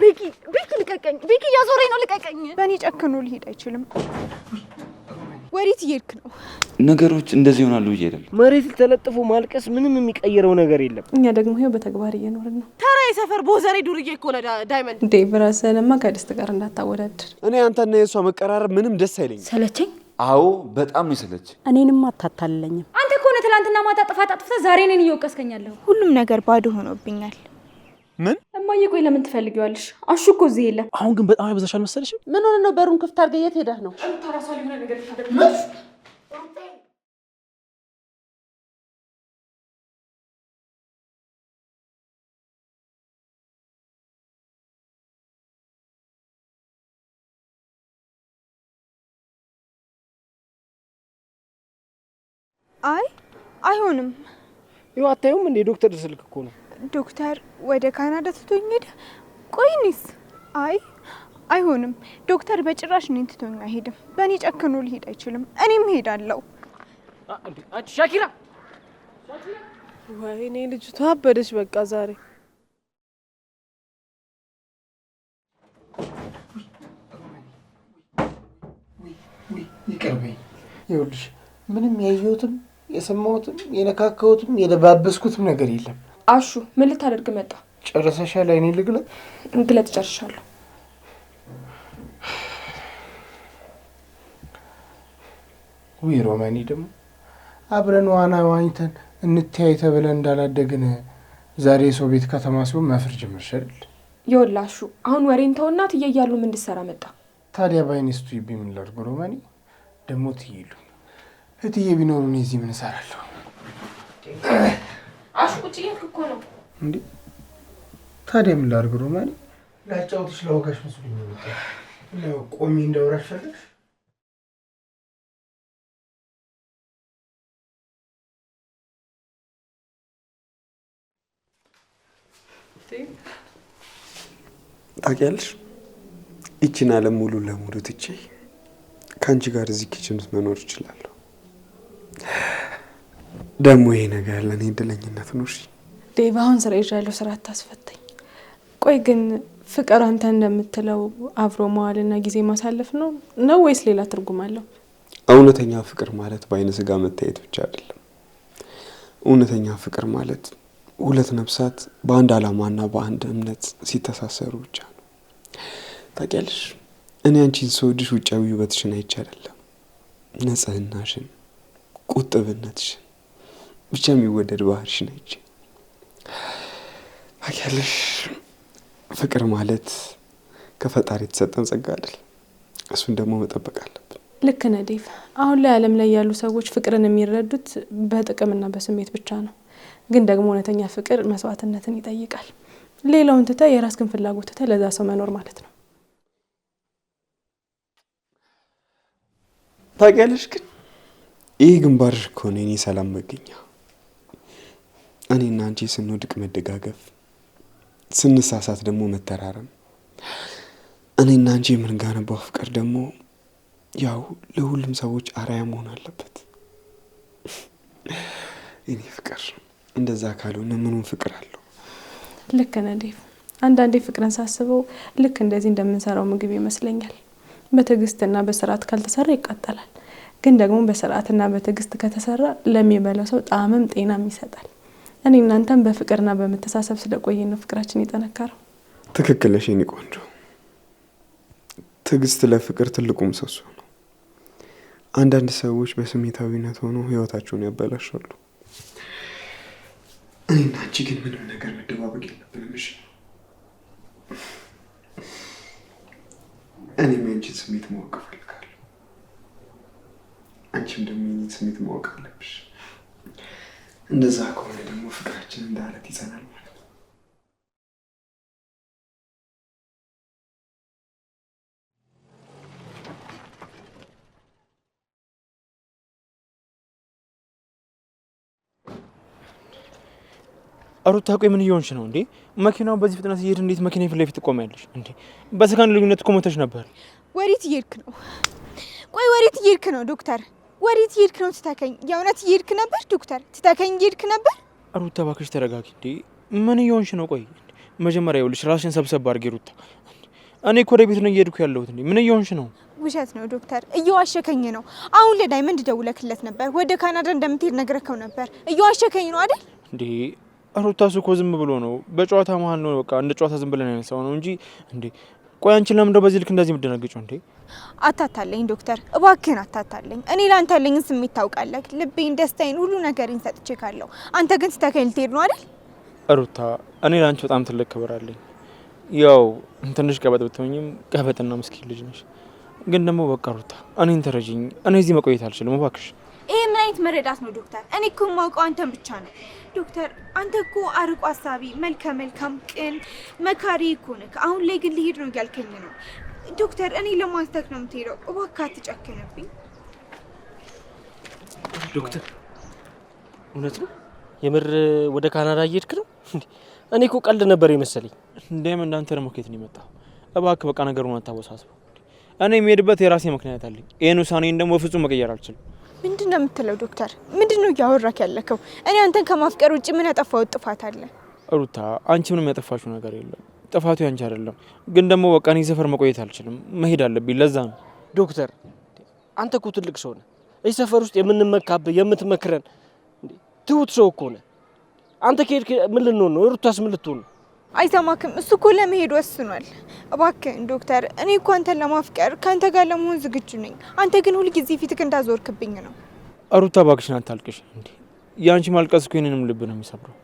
ቤኪ ልቀቀኝ። ቤኪ ያዞረኝ ነው ልቀቀኝ። በእኔ ጨክኖ ሊሄድ አይችልም። ወዴት እየሄድክ ነው? ነገሮች እንደዚህ ይሆናሉ ብዬ አይደለም። መሬት ተለጥፎ ማልቀስ ምንም የሚቀየረው ነገር የለም። እኛ ደግሞ ይሄው በተግባር እየኖርን ነው። ተራ የሰፈር ቦዘሬ ዱርዬ እኮ ነው ዳይመንድ። እንዴ ብራስህንማ ከድስት ጋር እንዳታወዳድር። እኔ አንተና የሷ መቀራረብ ምንም ደስ አይለኝም። ሰለቸኝ። አዎ በጣም ነው ሰለች። እኔንም አታታልለኝም። አንተ እኮ ነው ትላንትና ማታ ጥፋት አጥፍተህ ዛሬ እኔን እየወቀስከኛለሁ። ሁሉም ነገር ባዶ ሆኖብኛል። ምን? እማዬ ቆይ ለምን ትፈልጊዋለሽ? አሹ እኮ እዚህ የለም። አሁን ግን በጣም ያበዛሻል መሰለሽ። ምን ሆነ ነው? በሩን ክፍት አድርገህ የት ሄደህ ነው? ታራሷ ሊሆነ ነገር ታደርግ አይሆንም። ይኸው አታዩም እንዴ? ዶክተር ስልክ እኮ ነው። ዶክተር ወደ ካናዳ ትቶኝ ሄደ። ቆይኒስ? አይሆንም። ዶክተር በጭራሽ እኔን ትቶኝ አይሄድም። በእኔ ጨክኖ ሊሄድ አይችልም። እኔም ሄዳለሁ። አንቺ ሻኪራ! ወይኔ ልጅቷ አበደች በቃ ዛሬ። ይቀርበኝ። ይኸውልሽ ምንም ያየሁትም የሰማሁትም የነካካሁትም የለባበስኩትም ነገር የለም። አሹ ምን ልታደርግ መጣ? ጨረሰሻል? አይኔ ልግለጥ? ግለጥ። ጨርሻለሁ። ውይ ሮማኒ ደግሞ አብረን ዋና ዋኝተን እንተያይ ተብለን እንዳላደግን ዛሬ የሰው ቤት ከተማ ሲሆን መፍር ጀመርሽ አይደል? ይኸውልህ አሹ አሁን ወሬን ተውና ትዬ እያሉ ምን እንድትሰራ መጣ? ታዲያ ባይኔስቱ ይብኝ ምን ላድርግ ሮማኒ? ደግሞ ትይሉ እትዬ ቢኖሩ እኔ እዚህ ምን እሰራለሁ? አሹ ቁጭ እያልክ እኮ ነው እንዴ? ታዲያ ምን ላድርግ ሮማኒ? ላጫውትሽ ለወጋሽ መስሎኝ ነው። ቆሜ እንዳወራሽ ፈለግሽ? ታውቂያለሽ ይቺን ዓለም ሙሉ ለሙሉ ትቼ ከአንቺ ጋር እዚህ ኪችን ውስጥ መኖር እችላለሁ። ደግሞ ይሄ ነገር ለእኔ እድለኝነት ነው። እሺ ዴቭ፣ አሁን ስራ ይዣለሁ፣ ስራ አታስፈታኝ። ቆይ ግን ፍቅር አንተ እንደምትለው አብሮ መዋልና ጊዜ ማሳለፍ ነው ወይስ ሌላ ትርጉም አለው? እውነተኛ ፍቅር ማለት በአይነ ስጋ መታየት ብቻ አይደለም። እውነተኛ ፍቅር ማለት ሁለት ነፍሳት በአንድ ዓላማና በአንድ እምነት ሲተሳሰሩ ብቻ ነው። ታውቂያለሽ እኔ አንቺን ስወድሽ ውጫዊ ውበትሽን አይቼ አይደለም፣ ንጽህናሽን፣ ቁጥብነትሽን፣ ብቻ የሚወደድ ባህሪሽን አይቼ። ታውቂያለሽ ፍቅር ማለት ከፈጣሪ የተሰጠን ጸጋ አይደል? እሱን ደግሞ መጠበቅ አለብን። ልክ ነህ ዴቭ። አሁን ላይ ዓለም ላይ ያሉ ሰዎች ፍቅርን የሚረዱት በጥቅምና በስሜት ብቻ ነው። ግን ደግሞ እውነተኛ ፍቅር መስዋዕትነትን ይጠይቃል። ሌላውን ትተህ የራስህን ፍላጎት ትተህ ለዛ ሰው መኖር ማለት ነው። ታውቂያለሽ ግን ይህ ግንባርሽ እኮ ነው የኔ ሰላም መገኛ። እኔና አንቺ ስንወድቅ መደጋገፍ፣ ስንሳሳት ደግሞ መተራረም፣ እኔና አንቺ የምንጋነባው ፍቅር ደግሞ ያው ለሁሉም ሰዎች አርአያ መሆን አለበት። እኔ ፍቅር እንደዛ ካልሆነ ምኑን ፍቅር አለው? ልክ ነህ ዴቭ። አንዳንዴ ፍቅርን ሳስበው ልክ እንደዚህ እንደምንሰራው ምግብ ይመስለኛል። በትዕግስትና በስርዓት ካልተሰራ ይቃጠላል። ግን ደግሞ በስርዓትና በትዕግስት ከተሰራ ለሚበላው ሰው ጣዕምም ጤናም ይሰጣል። እኔ እናንተም በፍቅርና በመተሳሰብ ስለቆየን ነው ፍቅራችን የጠነከረው። ትክክል ነሽ የኔ ቆንጆ። ትዕግስት ለፍቅር ትልቁ ምሰሶ ነው። አንዳንድ ሰዎች በስሜታዊነት ሆነው ህይወታቸውን ያበላሻሉ። እኔና አንቺ ግን ምንም ነገር መደባበቅ የለብንም። እሺ እኔም የአንቺን ስሜት ማወቅ እፈልጋለሁ፣ አንቺም ደግሞ የኔን ስሜት ማወቅ አለብሽ። እንደዛ ከሆነ ደግሞ ፍቅራችን እንደ አለት ይጸናል ማለት ነው። ሩታ ቆይ ምን እየሆንሽ ነው እንዴ? መኪናው በዚህ ፍጥነት እየሄደ እንዴት መኪና ፊት ለፊት ትቆሚያለሽ እንዴ? በሰከንድ ልዩነት እኮ ሞተሽ ነበር። ወዴት እየሄድክ ነው? ቆይ ወዴት እየሄድክ ነው ዶክተር? ወዴት እየሄድክ ነው? ትተከኝ። የእውነት እየሄድክ ነበር ዶክተር? ትተከኝ እየሄድክ ነበር? ሩታ እባክሽ ተረጋጊ እንዴ። ምን እየሆንሽ ነው? ቆይ መጀመሪያ ይኸውልሽ ራስሽን ሰብሰብ አድርጊ ሩታ። እኔ እኮ ወደ ቤት ነው እየሄድኩ ያለሁት። እንዴ ምን እየሆንሽ ነው? ውሸት ነው ዶክተር፣ እየዋሸከኝ ነው። አሁን ለዳይመንድ ደውለክለት ነበር፣ ወደ ካናዳ እንደምትሄድ ነግረከው ነበር። እየዋሸከኝ ነው አይደል? እንዴ ሩታ እኮ ዝም ብሎ ነው በጨዋታ መሀል ነው በቃ እንደ ጨዋታ ዝም ብለን ያነሳው ነው እንጂ። እንዴ ቆይ አንቺን ለምን እንደው በዚህ ልክ እንደዚህ የምትደነግጪው እንዴ? አታታለኝ ዶክተር፣ እባክህን አታታለኝ። እኔ ላንተ ያለኝን ስሜት ታውቃለህ። ልቤን፣ ደስታዬን፣ ሁሉ ነገሬን ሰጥቼ ካለው አንተ ግን ስተከኝ ልትሄድ ነው አይደል? ሩታ እኔ ላንቺ በጣም ትልቅ ክብር አለኝ። ያው ትንሽ ቀበጥ ብትሆኝም ቀበጥና ምስኪን ልጅ ነሽ። ግን ደግሞ በቃ ሩታ እኔን ተረጂኝ። እኔ እዚህ መቆየት አልችልም እባክሽ። ይሄ ምን አይነት መረዳት ነው ዶክተር? እኔ እኮ የማውቀው አንተን ብቻ ነው ዶክተር። አንተ እኮ አርቆ አሳቢ፣ መልከ መልካም፣ ቅን መካሪ እኮ ነህ። አሁን ላይ ግን ልሄድ ነው እያልከኝ ነው ዶክተር። እኔ ለማስታክ ነው የምትሄደው። እባክህ አትጨክንብኝ ዶክተር። እውነት ነው የምር ወደ ካናዳ እየሄድክ ነው? እኔ እኮ ቀልድ ነበር የመሰለኝ። እንደም እንዳንተ ደግሞ ከየት ነው የመጣው? እባክህ በቃ ነገሩን አታወሳስበው። እኔ የምሄድበት የራሴ ምክንያት አለኝ። ይሄን ውሳኔን ደግሞ በፍጹም መቀየር አልችልም። ምንድን ነው የምትለው ዶክተር? ምንድን ነው እያወራክ ያለከው? እኔ አንተን ከማፍቀር ውጭ ምን ያጠፋው ጥፋት አለ? ሩታ አንቺ ምንም ያጠፋሽው ነገር የለም። ጥፋቱ ያንቺ አይደለም። ግን ደግሞ በቃ እኔ ሰፈር መቆየት አልችልም፣ መሄድ አለብኝ። ለዛ ነው ዶክተር። አንተ እኮ ትልቅ ሰው ነህ። እዚህ ሰፈር ውስጥ የምንመካብህ የምትመክረን ትሁት ሰው እኮ ነህ። አንተ ከሄድክ ምን ልንሆን ነው? ሩታስ ምን ልትሆን ነው? አይሰማክም። እሱ እኮ ለመሄድ ወስኗል። እባክህን ዶክተር፣ እኔ እኮ አንተን ለማፍቀር ከአንተ ጋር ለመሆን ዝግጁ ነኝ። አንተ ግን ሁልጊዜ ፊትክ እንዳዞርክብኝ ነው። ሩታ እባክሽን አታልቅሽ። እንዴ ያንቺ ማልቀስ እኮ የእኔንም ልብ ነው የሚሰብረው።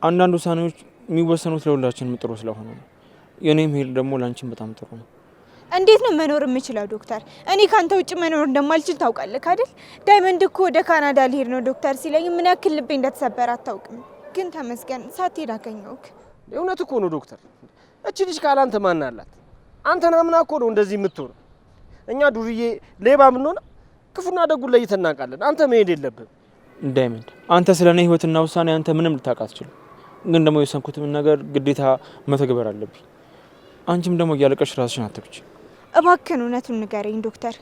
አንዳንድ ውሳኔዎች የሚወሰኑት ለሁላችንም ጥሩ ስለሆነ ነው። የኔ መሄድ ደግሞ ላንቺም በጣም ጥሩ ነው። እንዴት ነው መኖር የምችለው ዶክተር? እኔ ካንተ ውጭ መኖር እንደማልችል ታውቃለህ አይደል? ዳይመንድ እኮ ወደ ካናዳ ሊሄድ ነው ዶክተር ሲለኝ ምን ያክል ልቤ እንደተሰበረ አታውቅም። ግን ተመስገን ሳትሄድ አገኘሁክ። እውነት እኮ ነው ዶክተር። እቺ ልጅ ካላንተ ማን አላት? አንተን አምና እኮ ነው እንደዚህ የምትሆነው። እኛ ዱርዬ ሌባ የምንሆነው ክፉና ደጉን ለይተን እናውቃለን። አንተ መሄድ የለብህም። ዳይመንድ አንተ ስለኔ ህይወትና ውሳኔ አንተ ምንም ልታውቅ አትችልም። ግን ደግሞ የወሰንኩትን ነገር ግዴታ መተግበር አለብኝ። አንቺም ደግሞ እያለቀሽ ራስሽን አትብጪ። እባክህን እውነቱን ንገረኝ ዶክተር።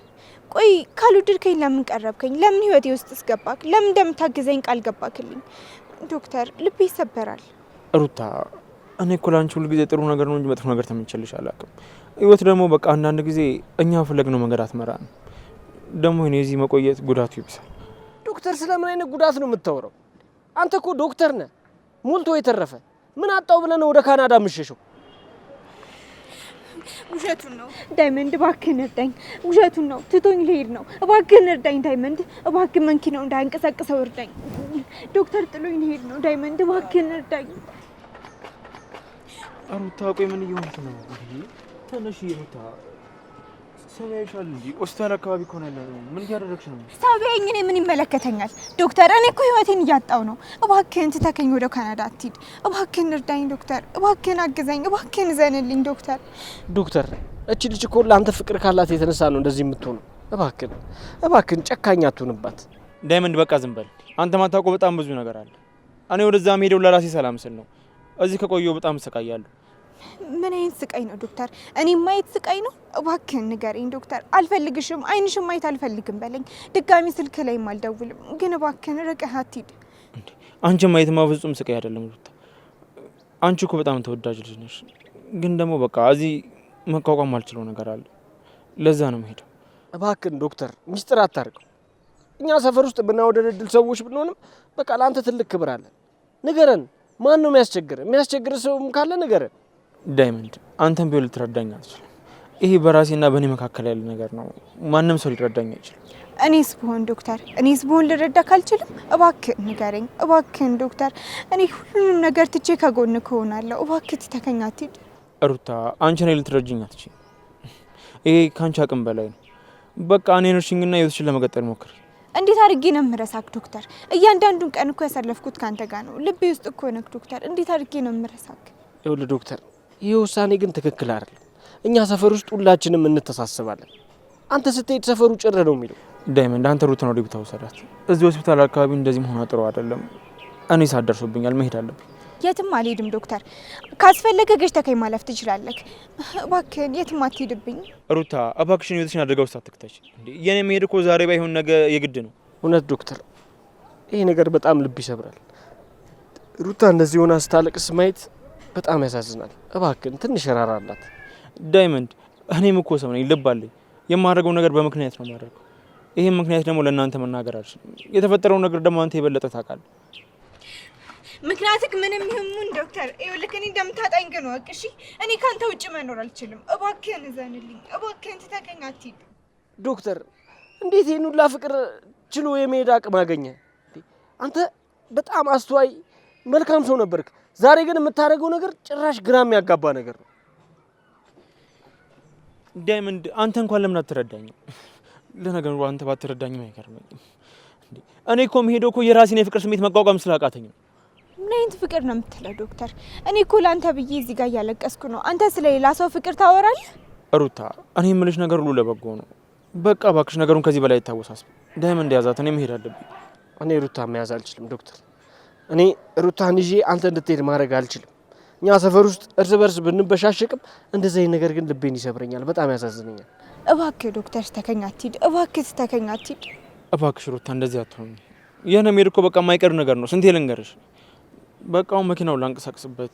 ቆይ ካልወደድከኝ ለምን ቀረብከኝ? ለምን ህይወቴ ውስጥ እስገባክ? ለምን እንደምታግዘኝ ቃል ገባክልኝ? ዶክተር ልቤ ይሰበራል። ሩታ እኔ እኮ ላንቺ ሁሉ ጊዜ ጥሩ ነገር ነው እንጂ መጥፎ ነገር ተመኝቼልሽ አላውቅም። ህይወት ደግሞ በቃ አንዳንድ ጊዜ እኛ ፈለግነው መንገድ አትመራን። ደግሞ እኔ እዚህ መቆየት ጉዳቱ ይብሳል። ዶክተር ስለምን አይነት ጉዳት ነው የምታወራው? አንተ እኮ ዶክተር ነህ፣ ሞልቶ የተረፈ ምን አጣው ብለህ ነው ወደ ካናዳ የምትሸሸው? ውሸቱን ነው ዳይመንድ፣ እባክህን እርዳኝ። ውሸቱን ነው፣ ትቶኝ ሊሄድ ነው። እባክህን እርዳኝ ዳይመንድ፣ እባክህ መኪናው እንዳያንቀሳቅሰው እርዳኝ። ዶክተር ጥሎኝ ሊሄድ ነው ዳይመንድ፣ እባክህን እርዳኝ። ሩታ ቆይ ምን እየሆንክ ነው? ተነሽ ሩታ፣ ሰው ያይሻል እንጂ ሆስፒታል አካባቢ እኮ ነው ያለው። ምን እያደረግሽ ነው? ሰው ቢያየኝ እኔ ምን ይመለከተኛል ዶክተር? እኔ እኮ ህይወቴን እያጣው ነው። እባክህን ትተከኝ ወደ ካናዳ አትሂድ። እባክህን እርዳኝ ዶክተር፣ እባክህን አግዘኝ፣ እባክህን ዘንልኝ ዶክተር። ዶክተር እቺ ልጅ እኮ ለአንተ ፍቅር ካላት የተነሳ ነው እንደዚህ የምትሆነው። እባክህን ጨካኝ አትሁንባት። ዳይመንድ በቃ ዝም በል አንተ። ማታውቀው በጣም ብዙ ነገር አለ። እኔ ወደዛ ሄደው ለራሴ ሰላም ስል ነው። እዚህ ከቆየው በጣም እሰቃያለሁ። ምን አይነት ስቃይ ነው ዶክተር? እኔ ማየት ስቃይ ነው? እባክህን ንገረኝ ዶክተር። አልፈልግሽም፣ አይንሽም ማየት አልፈልግም በለኝ። ድጋሚ ስልክ ላይም አልደውልም። ግን እባክህን ርቀህ አትሂድ። አንቺ ማየትማ ፍጹም ስቃይ አይደለም ሩታ። አንቺ እኮ በጣም ተወዳጅ ልጅ ነሽ። ግን ደግሞ በቃ እዚህ መቋቋም አልችለው ነገር አለ። ለዛ ነው የምሄደው። እባክህን ዶክተር ሚስጥር አታርቀው። እኛ ሰፈር ውስጥ ብናወደድል ሰዎች ብንሆንም በቃ ለአንተ ትልቅ ክብር አለን። ንገረን፣ ማን ነው የሚያስቸግር ሰውም ካለ ንገረን። ዳይመንድ አንተም ቢሆን ልትረዳኝ አትችልም። ይሄ በራሴና በእኔ መካከል ያለ ነገር ነው። ማንም ሰው ሊረዳኝ አይችልም። እኔስ ብሆን ዶክተር፣ እኔስ ብሆን ልረዳ ካልችልም እባክህ ንገረኝ። እባክህን ዶክተር፣ እኔ ሁሉንም ነገር ትቼ ከጎን እሆናለሁ። እባክህ ትተከኝ አትሂድ። ሩታ አንቺ እኔ ልትረጅኝ አትችልም። ይሄ ከአንቺ አቅም በላይ ነው። በቃ እኔ ነርሽንግና ህይወትሽን ለመቀጠል ሞክሪ። እንዴት አድርጌ ነው የምረሳክ ዶክተር? እያንዳንዱን ቀን እኮ ያሳለፍኩት ካንተ ጋር ነው። ልቤ ውስጥ እኮ ነክ ዶክተር። እንዴት አድርጌ ነው የምረሳክ? ይኸውልህ ዶክተር፣ ይሄ ውሳኔ ግን ትክክል አይደለም። እኛ ሰፈር ውስጥ ሁላችንም እንተሳሰባለን። አንተ ስትሄድ ሰፈሩ ጭር ነው የሚለው። ዳይመንድ አንተ ሩትን ወደ ቤት ተወሰዳት። እዚህ ሆስፒታል አካባቢ እንደዚህ መሆኗ ጥሩ አይደለም። እኔ ሳደርሱብኛል፣ መሄድ አለብኝ። የትም አልሄድም ዶክተር። ካስፈለገ ገጭተከኝ ማለፍ ትችላለህ። እባክህን የትም አትሄድብኝ። ሩታ እባክሽን ህይወትሽን አደጋ ውስጥ አትክተች። እንዴ የኔ መሄድ እኮ ዛሬ ባይሆን ነገ የግድ ነው። እውነት ዶክተር፣ ይሄ ነገር በጣም ልብ ይሰብራል። ሩታ እንደዚህ ሆና ስታለቅስ ማየት በጣም ያሳዝናል። እባክን ትንሽ ራራላት። ዳይመንድ እኔም እኮ ሰው ነኝ፣ ልብ አለኝ። የማደርገው ነገር በምክንያት ነው የማደርገው። ይሄን ምክንያት ደግሞ ለእናንተ መናገር አልችልም። የተፈጠረው ነገር ደግሞ አንተ የበለጠ ታውቃለህ። ምክንያትክ ምንም ይሁን ዶክተር፣ ይኸውልህ እኔ እንደምታጣኝ ግን ወቅ እሺ። እኔ ካንተ ውጭ መኖር አልችልም። እባክህን እዘንልኝ፣ እባክህን ትተኸኝ አትሂድ። ዶክተር እንዴት ይሄን ሁላ ፍቅር ችሎ የመሄድ አቅም አገኘ? አንተ በጣም አስተዋይ መልካም ሰው ነበርክ። ዛሬ ግን የምታደርገው ነገር ጭራሽ ግራ የሚያጋባ ነገር ነው። ዳይመንድ አንተ እንኳን ለምን አትረዳኝም? ለነገሩ አንተ ባትረዳኝም አይገርመኝም። እኔ እኮ የምሄደው እኮ የራሴን የፍቅር ስሜት መቋቋም ስላቃተኝ ነው። ምን አይነት ፍቅር ነው የምትለው ዶክተር? እኔ እኮ ለአንተ ብዬ እዚህ ጋር እያለቀስኩ ነው። አንተ ስለሌላ ሰው ፍቅር ታወራለህ? ሩታ እኔ የምልሽ ነገር ሁሉ ለበጎ ነው። በቃ እባክሽ ነገሩን ከዚህ በላይ ይታወሳስብ። ዳይመንድ ያዛት፣ እኔ መሄድ አለብኝ። እኔ ሩታ መያዝ አልችልም ዶክተር። እኔ ሩታን ይዤ አንተ እንድትሄድ ማድረግ አልችልም። እኛ ሰፈር ውስጥ እርስ በርስ ብንበሻሸቅም እንደዚህ አይነት ነገር ግን ልቤን ይሰብረኛል፣ በጣም ያሳዝነኛል። እባክህ ዶክተር ተከኝ አትሂድ፣ እባክህ ተከኝ አትሂድ። እባክሽ ሩታ እንደዚህ አትሆኝ። የኔ መሄድ እኮ በቃ የማይቀር ነገር ነው። ስንቴ ልንገርሽ? በቃ አሁን መኪናውን ላንቀሳቅስበት፣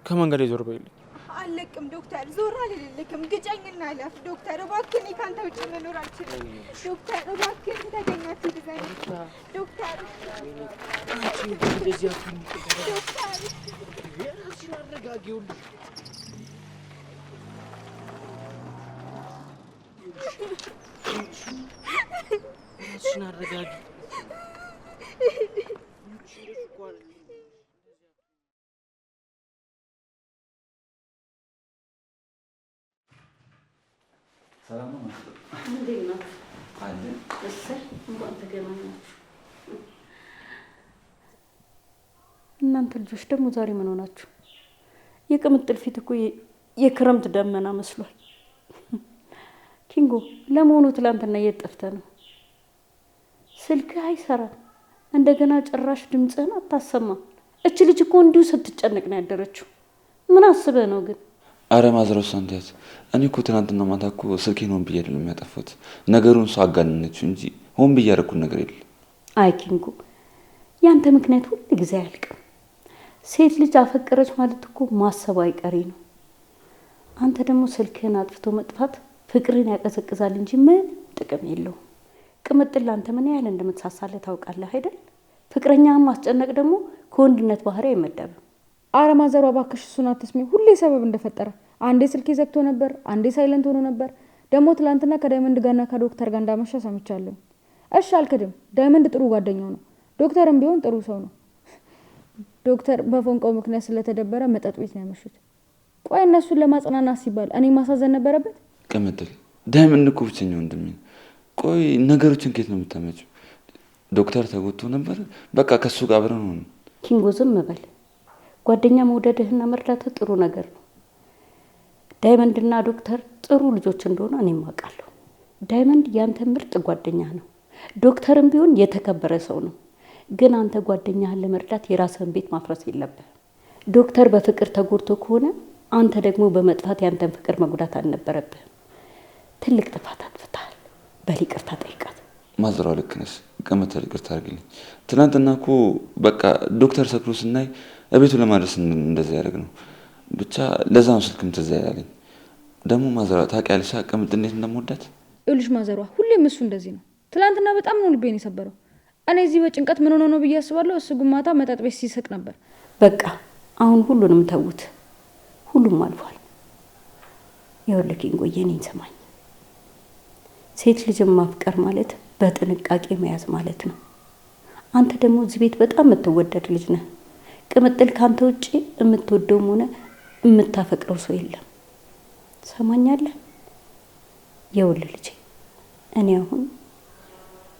ከመንገድ ዞር በይልኝ። አለቅም ዶክተር፣ ዞር አልልልክም። ግጨኝና አለፍ ዶክተር። እባክህ እኔ ካንተ ውጭ መኖር አልችልም ዶክተር። እባክህ ተከኝ አትሂድ ዶክተር። እንደዚህ አትሁን ዶክተር። አረጋጊውልሽ እሱን አረጋጊ። ሰላም ነው ማለት ነው። እንዴት ነው? አለ እሰይ እንኳን ተገናኛችሁ። እናንተ ልጆች ደግሞ ዛሬ ምን ሆናችሁ? የቅምጥል ፊት እኮ የክረምት ደመና መስሏል። ኪንጎ ለመሆኑ ትላንትና የት ጠፍተህ ነው? ስልክህ አይሰራም፣ እንደገና ጭራሽ ድምፅህን አታሰማም። እች ልጅ እኮ እንዲሁ ስትጨነቅ ነው ያደረችው። ምን አስበህ ነው ግን? አረ ማዝረው ሳንቲያት እኔ እኮ ትናንትና ማታ እኮ ስልኬን ሆን ብዬ አይደለም ያጠፋሁት። ነገሩን ሰው አጋነነችው እንጂ ሆን ብዬ ያደረኩት ነገር የለም። አይ ኪንጎ ያንተ ምክንያት ሁሉ ጊዜ አያልቅም። ሴት ልጅ አፈቀረች ማለት እኮ ማሰብ አይቀሬ ነው። አንተ ደግሞ ስልክህን አጥፍቶ መጥፋት ፍቅርን ያቀዘቅዛል እንጂ ምን ጥቅም የለውም። ቅምጥል አንተ ምን ያህል እንደምትሳሳለ ታውቃለህ አይደል? ፍቅረኛህን ማስጨነቅ ደግሞ ከወንድነት ባህሪ አይመደብም። አረ ማዘሯ እባክሽ እሱን አትስሚ። ሁሌ ሰበብ እንደፈጠረ አንዴ ስልኬ ዘግቶ ነበር፣ አንዴ ሳይለንት ሆኖ ነበር። ደግሞ ትላንትና ከዳይመንድ ጋርና ከዶክተር ጋር እንዳመሻ ሰምቻለሁ። እሺ አልክድም፣ ዳይመንድ ጥሩ ጓደኛው ነው። ዶክተርም ቢሆን ጥሩ ሰው ነው። ዶክተር በፎንቃው ምክንያት ስለተደበረ መጠጥ ቤት ነው ያመሹት። ቆይ እነሱን ለማጽናናት ሲባል እኔ ማሳዘን ነበረበት? ቅምጥል ዳይመንድ እኮ ብቸኛ ወንድሜ። ቆይ ነገሮችን ከየት ነው የምታመጪው? ዶክተር ተጎድቶ ነበር፣ በቃ ከሱ ጋር አብረን ሆነ። ኪንጎ ዝም በል። ጓደኛ መውደድህና መርዳትህ ጥሩ ነገር ነው። ዳይመንድና ዶክተር ጥሩ ልጆች እንደሆነ እኔም አውቃለሁ። ዳይመንድ ያንተ ምርጥ ጓደኛ ነው። ዶክተርም ቢሆን የተከበረ ሰው ነው። ግን አንተ ጓደኛህን ለመርዳት የራስህን ቤት ማፍረስ የለብህ። ዶክተር በፍቅር ተጎድቶ ከሆነ አንተ ደግሞ በመጥፋት ያንተን ፍቅር መጉዳት አልነበረብህም። ትልቅ ጥፋት አጥፍተሃል። በል ይቅርታ ጠይቃት። ማዘሯ ልክ ነሽ። ቅምጥል ይቅርታ አድርግልኝ። ትናንትና እኮ በቃ ዶክተር ሰክሮ ስናይ እቤቱ ለማድረስ እንደዚህ ያደርግ ነው። ብቻ ለዛ ነው ስልክም ትዝ ያለኝ። ደግሞ ማዘሯ ታውቂያለሽ ቅምጥል እንዴት እንደምወዳት። ይኸውልሽ ማዘሯ ሁሌም እሱ እንደዚህ ነው። ትላንትና በጣም ነው ልቤን የሰበረው። እኔ እዚህ በጭንቀት ምን ሆኖ ነው ብዬ አስባለሁ። እሱ ግን ማታ መጠጥ ቤት ሲስቅ ነበር። በቃ አሁን ሁሉንም ተውት። ሁሉም አልፏል። ይኸውልህ ኪንጎዬ እኔን ስማኝ። ሴት ልጅን ማፍቀር ማለት በጥንቃቄ መያዝ ማለት ነው። አንተ ደግሞ እዚህ ቤት በጣም የምትወደድ ልጅ ነህ። ቅምጥል ካንተ ውጪ የምትወደውም ሆነ የምታፈቅረው ሰው የለም። ሰማኛለህ? ይኸውልህ ልጄ እኔ አሁን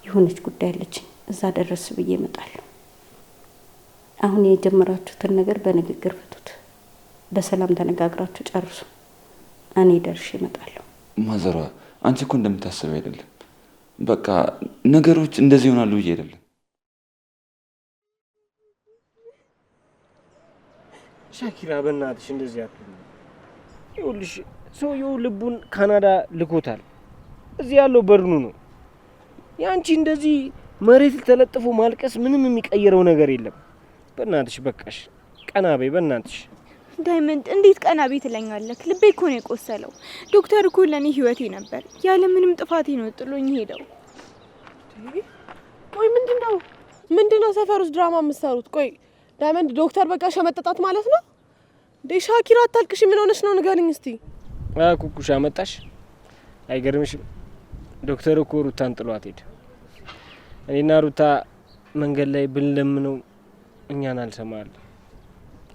የሆነች ጉዳይ አለችኝ። እዛ ደረስ ብዬ እመጣለሁ። አሁን የጀመራችሁትን ነገር በንግግር ፍቱት። በሰላም ተነጋግራችሁ ጨርሱ። እኔ ደርሼ እመጣለሁ። ማዘሯ አንቺ እኮ እንደምታስብ አይደለም። በቃ ነገሮች እንደዚህ ይሆናሉ ብዬ አይደለም። ሻኪራ በእናትሽ እንደዚህ አትሁን። ይኸውልሽ ሰውየው ልቡን ካናዳ ልኮታል። እዚህ ያለው በርኑ ነው። ያንቺ እንደዚህ መሬት ተለጥፎ ማልቀስ ምንም የሚቀየረው ነገር የለም። በእናትሽ በቃሽ፣ ቀና በይ በእናትሽ። ዳይመንድ እንዴት ቀና ቤት ለኛለክ? ልቤ እኮ ነው የቆሰለው። ዶክተር እኮ ለኔ ህይወቴ ነበር። ያለ ምንም ጥፋቴ ነው ጥሎኝ ሄደው። ቆይ ምንድነው ሰፈር ውስጥ ድራማ የምትሰሩት? ቆይ ዳይመንድ ዶክተር በቃ ሸመጠጣት ማለት ነው እንዴ? ሻኪራ አታልቅሽ፣ ምን ሆነሽ ነው ንገሪኝ እስቲ። ኩኩሻ መጣሽ? አይገርምሽም? ዶክተር እኮ ሩታን ጥሏት ሄደ። እኔና ሩታ መንገድ ላይ ብንለምነው እኛን አልሰማል።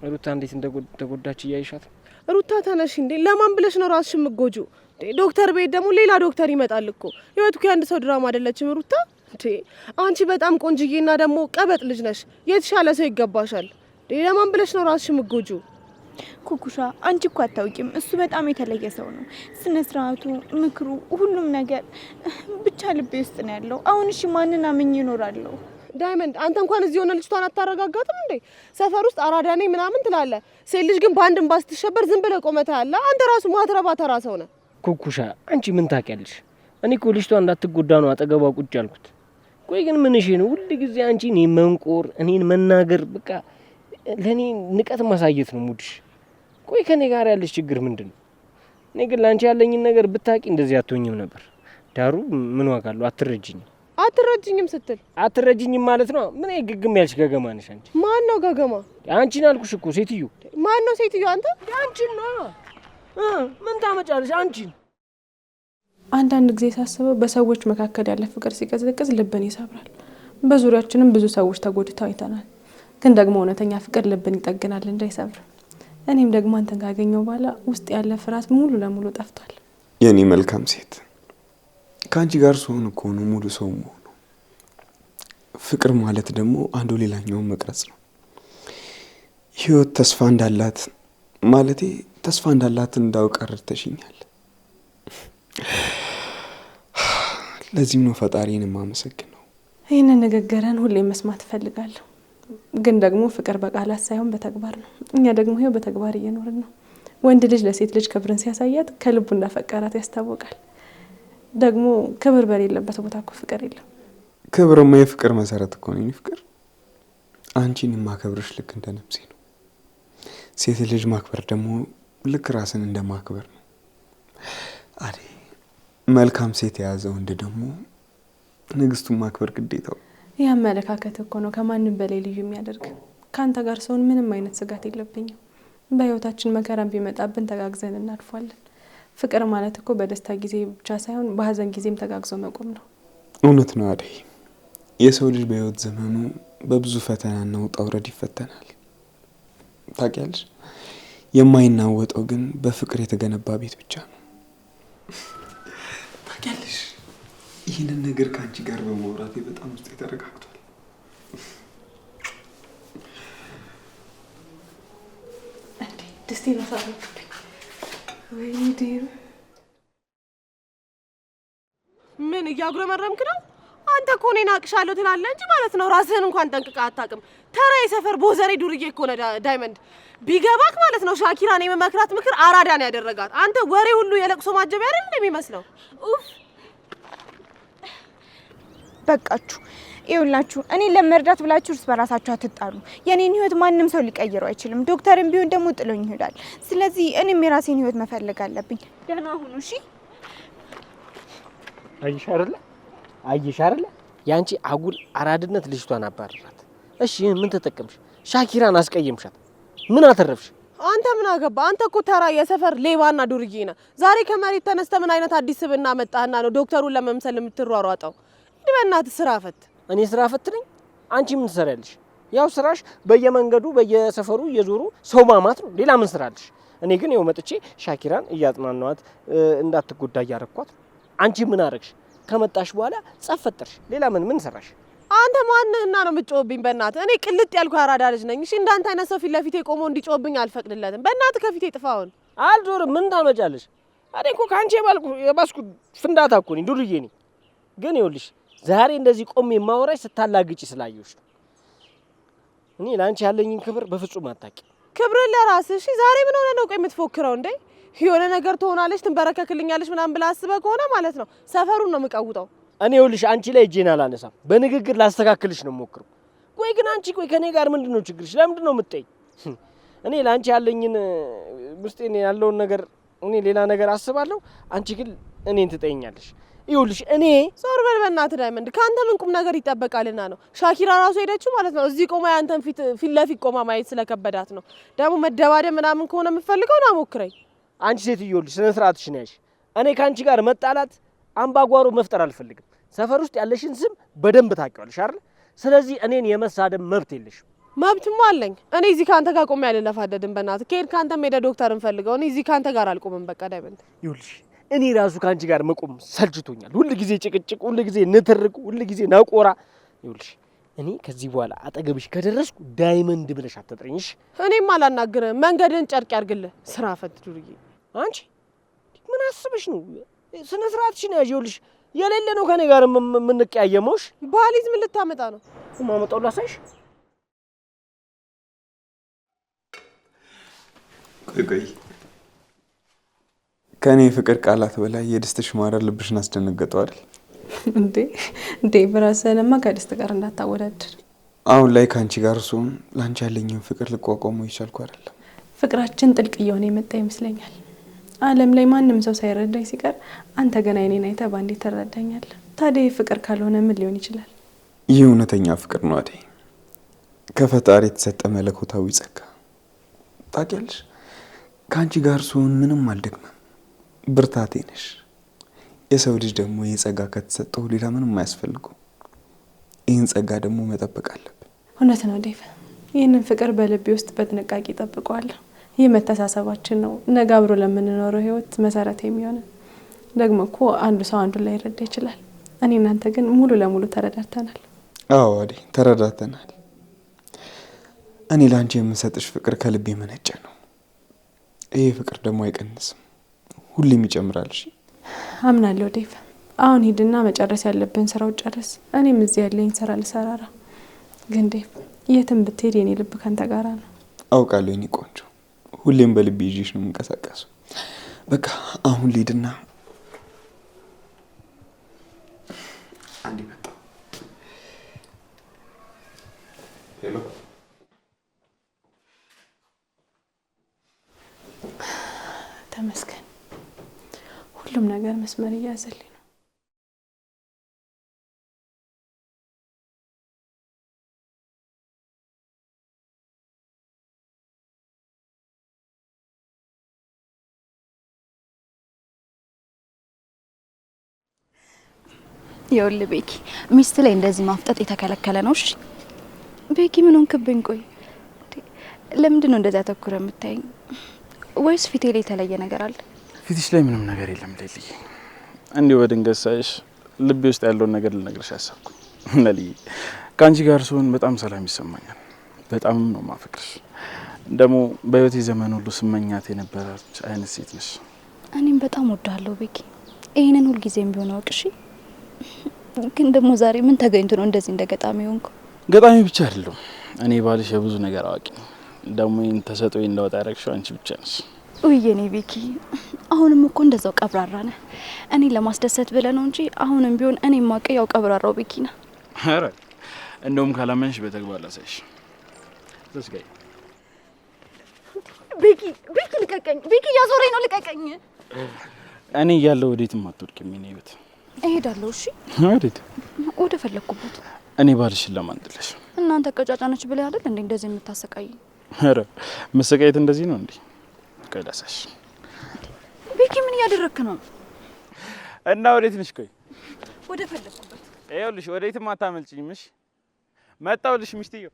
ሩታ እንዴት እንደተጎዳች እያይሻት። ሩታ ተነሽ እንዴ! ለማን ብለሽ ነው ራስሽ የምትጎጁ? ዶክተር ቤት ደግሞ ሌላ ዶክተር ይመጣል እኮ። ህይወት እኮ የአንድ ሰው ድራማ አይደለችም ሩታ። አንቺ በጣም ቆንጅዬና ደግሞ ቀበጥ ልጅ ነሽ። የተሻለ ሰው ይገባሻል። ለማን ብለሽ ነው ራስሽ የምትጎጁ? ኩኩሻ አንቺ እኮ አታውቂም። እሱ በጣም የተለየ ሰው ነው። ስነ ስርዓቱ፣ ምክሩ፣ ሁሉም ነገር ብቻ ልቤ ውስጥ ነው ያለው። አሁን እሺ ማንን አምኜ እኖራለሁ? ዳይመንድ አንተ እንኳን እዚህ ሆነ ልጅቷን አታረጋጋትም እንዴ? ሰፈር ውስጥ አራዳ ነኝ ምናምን ትላለህ። ሴት ልጅ ግን በአንድ እንባ ስትሸበር ዝም ብለህ ቆመህ ታያለህ። አንተ ራሱ ማትረባ ተራ ሰው ነህ። ኩኩሻ አንቺ ምን ታውቂያለሽ? እኔ እኮ ልጅቷ እንዳትጎዳ ነው አጠገቧ ቁጭ ያልኩት። ቆይ ግን ምን እሺ ነው ሁሉ ጊዜ አንቺ እኔን መንቆር፣ እኔን መናገር፣ በቃ ለኔ ንቀት ማሳየት ነው ሙድሽ። ቆይ ከኔ ጋር ያለሽ ችግር ምንድነው? እኔ ግን ላንቺ ያለኝን ነገር ብታቂ እንደዚህ አትሆኝም ነበር። ዳሩ ምን ዋጋ አለው? አትረጅኝም ስትል አትረጅኝም ማለት ነው። ምን ግግም ያልሽ ገገማ ነሽ አንቺ። ማን ነው ገገማ? አንቺን አልኩሽ እኮ ሴትዮ። ማን ነው ሴትዮ? አንተ አንቺን ነው። ምን ታመጫለሽ አንቺን? አንዳንድ ጊዜ ሳስበው በሰዎች መካከል ያለ ፍቅር ሲቀዘቅዝ ልብን ይሰብራል። በዙሪያችንም ብዙ ሰዎች ተጎድተው አይተናል። ግን ደግሞ እውነተኛ ፍቅር ልብን ይጠግናል እንዳይሰብር። እኔም ደግሞ አንተን ካገኘው በኋላ ውስጥ ያለ ፍርሃት ሙሉ ለሙሉ ጠፍቷል። የኔ መልካም ሴት፣ ከአንቺ ጋር ስሆን እኮ ነው ሙሉ ሰው መሆኑ። ፍቅር ማለት ደግሞ አንዱ ሌላኛውን መቅረጽ ነው። ህይወት ተስፋ እንዳላት ማለቴ ተስፋ እንዳላት እንዳውቅ ረድተሽኛል። ለዚህም ነው ፈጣሪን የማመሰግነው። ይህንን ንግግርን ሁሌ መስማት እፈልጋለሁ። ግን ደግሞ ፍቅር በቃላት ሳይሆን በተግባር ነው። እኛ ደግሞ ይሄው በተግባር እየኖርን ነው። ወንድ ልጅ ለሴት ልጅ ክብርን ሲያሳያት ከልቡ እንዳፈቀራት ያስታውቃል። ደግሞ ክብር በሌለበት ቦታ እኮ ፍቅር የለም። ክብርማ የፍቅር መሰረት እኮ ነው። ፍቅር አንቺን የማከብርሽ ልክ እንደ ነፍሴ ነው። ሴት ልጅ ማክበር ደግሞ ልክ ራስን እንደ ማክበር ነው። አሬ መልካም ሴት የያዘ ወንድ ደግሞ ንግስቱን ማክበር ግዴታው። ይህ አመለካከት እኮ ነው ከማንም በላይ ልዩ የሚያደርግ። ካንተ ጋር ሰውን ምንም አይነት ስጋት የለብኝም። በህይወታችን መከራም ቢመጣብን ተጋግዘን እናልፋለን። ፍቅር ማለት እኮ በደስታ ጊዜ ብቻ ሳይሆን በሀዘን ጊዜም ተጋግዞ መቆም ነው። እውነት ነው አደይ። የሰው ልጅ በህይወት ዘመኑ በብዙ ፈተናና ውጣ ውረድ ይፈተናል። ታውቂያለሽ፣ የማይናወጠው ግን በፍቅር የተገነባ ቤት ብቻ ነው። ታውቂያለሽ፣ ይህንን ነገር ከአንቺ ጋር በማውራቴ በጣም ውስጤ ተረጋግቷል። ደስቴ ነው ሳለብኝ ወይኔ ምን እያጉረመረምክ ነው? አንተ እኮ እኔን አቅሻለሁ ትላለህ እንጂ ማለት ነው ራስህን እንኳን ጠንቅቀህ አታውቅም። ተራ የሰፈር ቦዘሬ ዱርዬ እኮ ነህ ዳይመንድ። ቢገባክ ማለት ነው ሻኪራን የመመክራት ምክር አራዳን ያደረጋት። አንተ ወሬ ሁሉ የለቅሶ ማጀቢያ አይደል እንደሚመስለው? ኡፍ በቃችሁ። ይኸውላችሁ እኔን ለመርዳት ብላችሁ እርስ በራሳችሁ አትጣሉ። የኔን ህይወት ማንም ሰው ሊቀይረው አይችልም። ዶክተርም ቢሆን ደግሞ ጥሎኝ ይሄዳል። ስለዚህ እኔም የራሴን ህይወት መፈለግ አለብኝ። ደህና ሁኑ እሺ። አየሽ አይደለ? ያንቺ አጉል አራድነት ልጅቷን አባረራት። እሺ ምን ተጠቀምሽ? ሻኪራን አስቀየምሻት። ምን አተረፍሽ? አንተ ምን አገባ? አንተ እኮ ተራ የሰፈር ሌባና ዱርዬ ነህ። ዛሬ ከመሬት ተነስተ ምን አይነት አዲስ ስብዕና መጣህና ነው ዶክተሩን ለመምሰል የምትሯሯጠው? እንዴ በእናትህ ስራ ፈት። እኔ ስራ ፈት ነኝ? አንቺ ምን ትሰሪያለሽ? ያው ስራሽ በየመንገዱ በየሰፈሩ እየዞሩ ሰው ማማት ነው። ሌላ ምን ስራ አለሽ? እኔ ግን ይኸው መጥቼ ሻኪራን እያጽናናኋት እንዳትጎዳ እያረኳት። አንቺ ምን አረግሽ? ከመጣሽ በኋላ ጸፈጠርሽ። ሌላ ምን ሰራሽ? አንተ ማንህና ነው የምትጮህብኝ? በእናትህ እኔ ቅልጥ ያልኩ አራዳ ልጅ ነኝ። እሺ እንዳንተ አይነት ሰው ፊት ለፊቴ ቆሞ እንዲጮህብኝ አልፈቅድለትም። በእናትህ ከፊቴ ጥፋውን። አልዞርም። ምን ታመጫለሽ? እኔ እኮ ከአንቺ የባስኩ ፍንዳታ እኮ ነኝ፣ ዱርዬ ነኝ። ግን ይኸውልሽ ዛሬ እንደዚህ ቆሜ የማወራሽ ስታላግጪ ስላየሁሽ ነው። እኔ ለአንቺ ያለኝን ክብር በፍጹም አታውቂ። ክብርን ለራስህ። እሺ ዛሬ ምን ሆነ ነው ቆይ የምትፎክረው እንዴ? የሆነ ነገር ትሆናለች ትንበረከክልኛለች ምናምን ብለህ አስበህ ከሆነ ማለት ነው ሰፈሩን ነው የምቀውጠው። እኔ ይኸውልሽ አንቺ ላይ እጄን አላነሳም። በንግግር ላስተካክልሽ ነው የምሞክረው። ቆይ ግን አንቺ ከኔ ጋር ምንድነው ችግርሽ? ለምንድን ነው የምትጠይኝ? እኔ ላንቺ ያለኝን ውስጤን ያለውን ነገር እኔ ሌላ ነገር አስባለሁ፣ አንቺ ግን እኔን ትጠይኛለሽ። ይኸውልሽ እኔ ዞር በል በእናትህ ዳይመንድ፣ ከአንተ ምን ቁም ነገር ይጠበቃልና ነው? ሻኪራ ራሱ ሄደችው ማለት ነው። እዚህ ቆማ ያንተን ፊት ለፊት ቆማ ማየት ስለከበዳት ነው። ደግሞ መደባደብ ምናምን ከሆነ የምትፈልገው ና ሞክረኝ። አንቺ ሴትዮ ይኸውልሽ ስነ ስርዓትሽን ያዥ። እኔ ከአንቺ ጋር መጣላት አምባጓሮ መፍጠር አልፈልግም። ሰፈር ውስጥ ያለሽን ስም በደንብ ታውቂዋለሽ አይደል? ስለዚህ እኔን የመሳደብ መብት የለሽም። መብትማ አለኝ። እኔ እዚህ ካንተ ጋር ቆሜ ያልለፋደድም። በእናትህ ከሄድ ካንተ ሄደ ዶክተር እንፈልገው። እኔ እዚህ ካንተ ጋር አልቆምም። በቃ ዳይመንድ ይኸውልሽ እኔ ራሱ ካንቺ ጋር መቆም ሰልችቶኛል። ሁሉ ጊዜ ጭቅጭቅ፣ ሁሉ ጊዜ ንትርቅ፣ ሁሉ ጊዜ ነቆራ። ይኸውልሽ እኔ ከዚህ በኋላ አጠገብሽ ከደረስኩ ዳይመንድ ብለሽ አትጥሪኝሽ። እኔም አላናግርህም። መንገድን ጨርቅ ያርግልህ። ስራ ፈት ዱርዬ። አንቺ ምን አስበሽ ነው? ስነ ስርዓትሽን ያዥ። ይኸውልሽ የሌለ ነው ከኔ ጋር የምንቀያየመውሽ። ባሊዝ ምን ልታመጣ ነው? ማመጣው ላሳይሽ። ቆይ ከኔ ፍቅር ቃላት በላይ የድስትሽ ማረር ልብሽን አስደነገጠው አይደል? እንዴ ብራሰለማ ከድስት ጋር እንዳታወዳድር። አሁን ላይ ካንቺ ጋር ስሆን ላንቺ ያለኝን ፍቅር ልቋቋመው ይቻልኩ አይደለም። ፍቅራችን ጥልቅ እየሆነ የመጣ ይመስለኛል። ዓለም ላይ ማንም ሰው ሳይረዳኝ ሲቀር አንተ ገና እኔን አይተህ ባንዴ ትረዳኛለህ። ታዲያ ፍቅር ካልሆነ ምን ሊሆን ይችላል? ይህ እውነተኛ ፍቅር ነው አደይ። ከፈጣሪ የተሰጠ መለኮታዊ ጸጋ። ታውቂያለሽ ካንቺ ጋር ስሆን ምንም አልደግመም። ብርታቴ ነሽ። የሰው ልጅ ደግሞ የጸጋ ከተሰጠው ሌላ ምንም አያስፈልገው። ይህን ጸጋ ደግሞ መጠበቅ አለብን። እውነት ነው ዴቭ። ይህንን ፍቅር በልቤ ውስጥ በጥንቃቄ እጠብቀዋለሁ። ይህ መተሳሰባችን ነው ነገ አብሮ ለምንኖረው ህይወት መሰረት የሚሆነ። ደግሞ እኮ አንዱ ሰው አንዱን ላይ ይረዳ ይችላል። እኔ እናንተ ግን ሙሉ ለሙሉ ተረዳድተናል። አዎ አደይ ተረዳድተናል። እኔ ላንቺ የምሰጥሽ ፍቅር ከልቤ መነጨ ነው። ይሄ ፍቅር ደግሞ አይቀንስም፣ ሁሌም ይጨምራል። እሺ አምናለሁ ዴቭ። አሁን ሂድና መጨረስ ያለብን ስራው ጨርስ። እኔም እዚህ ያለኝ ስራ ልሰራራ። ግን ዴቭ የትም ብትሄድ የኔ ልብ ካንተ ጋር ነው። አውቃለሁ የኔ ቆንጆ፣ ሁሌም በልቤ ይዤሽ ነው የምንቀሳቀሰው። በቃ አሁን ሊድና አንዲ መጣ። ሄሎ ተመስገን፣ ሁሉም ነገር መስመር እያዘልኝ ነው። ይኸውልህ ቤኪ፣ ሚስት ላይ እንደዚህ ማፍጠጥ የተከለከለ ነው። እሺ ቤኪ፣ ምን ሆንክብኝ? ቆይ ለምንድን ነው እንደዛ ተኩረ የምታየኝ? ወይስ ፊቴ ላይ የተለየ ነገር አለ? ፊትሽ ላይ ምንም ነገር የለም ሌሊዬ። እንዲሁ በድንገት ሳይሽ ልቤ ውስጥ ያለውን ነገር ልነግርሽ አሰብኩ። ሌሊዬ ከአንቺ ጋር ስሆን በጣም ሰላም ይሰማኛል። በጣም ነው ማፈቅርሽ። ደግሞ በህይወቴ ዘመን ሁሉ ስመኛት የነበረች አይነት ሴት ነሽ። እኔም በጣም ወዳለሁ ቤኪ። ይሄንን ሁሉ ጊዜም ቢሆን አውቅሽ። ግን ደግሞ ዛሬ ምን ተገኝቶ ነው እንደዚህ እንደገጣሚ ሆንኩ? ገጣሚ ብቻ አይደለም፣ እኔ ባልሽ የብዙ ነገር አዋቂ ነኝ። ደግሞ ይሄን ተሰጥኦኝ እንዳወጣ ያደረግሽው አንቺ ብቻ ነሽ። ውዬኔ ቤኪ፣ አሁንም እኮ እንደዛው ቀብራራ ነህ። እኔ ለማስደሰት ብለህ ነው እንጂ አሁንም ቢሆን እኔ ማቀው ያው ቀብራራው ቤኪ ነህ። ኧረ እንደውም ካላመንሽ በተግባር ላሳይሽ። ተስጋይ ቤኪ፣ ቤኪ ልቀቀኝ! ቤኪ እያዞረኝ ነው፣ ልቀቀኝ! እኔ እያለሁ ወዴትም አትወድቂም የኔ ህይወት። እሄዳለሁ። እሺ ወዴት? ወደ ፈለኩበት። እኔ ባልሽን ለማንጥለሽ እናንተ ቀጫጫነች ብለህ አይደል እንዴ እንደዚህ የምታሰቃይ? ኧረ መሰቃየት እንደዚህ ነው እንዴ? ቀዳሳሽ ቤኪ፣ ምን እያደረክ ነው? እና ወዴት ነሽ? ቆይ ወደ ፈለኩበት። ይኸውልሽ ወዴትም አታመልጭኝም። እሺ መጣሁልሽ ሚስትየው።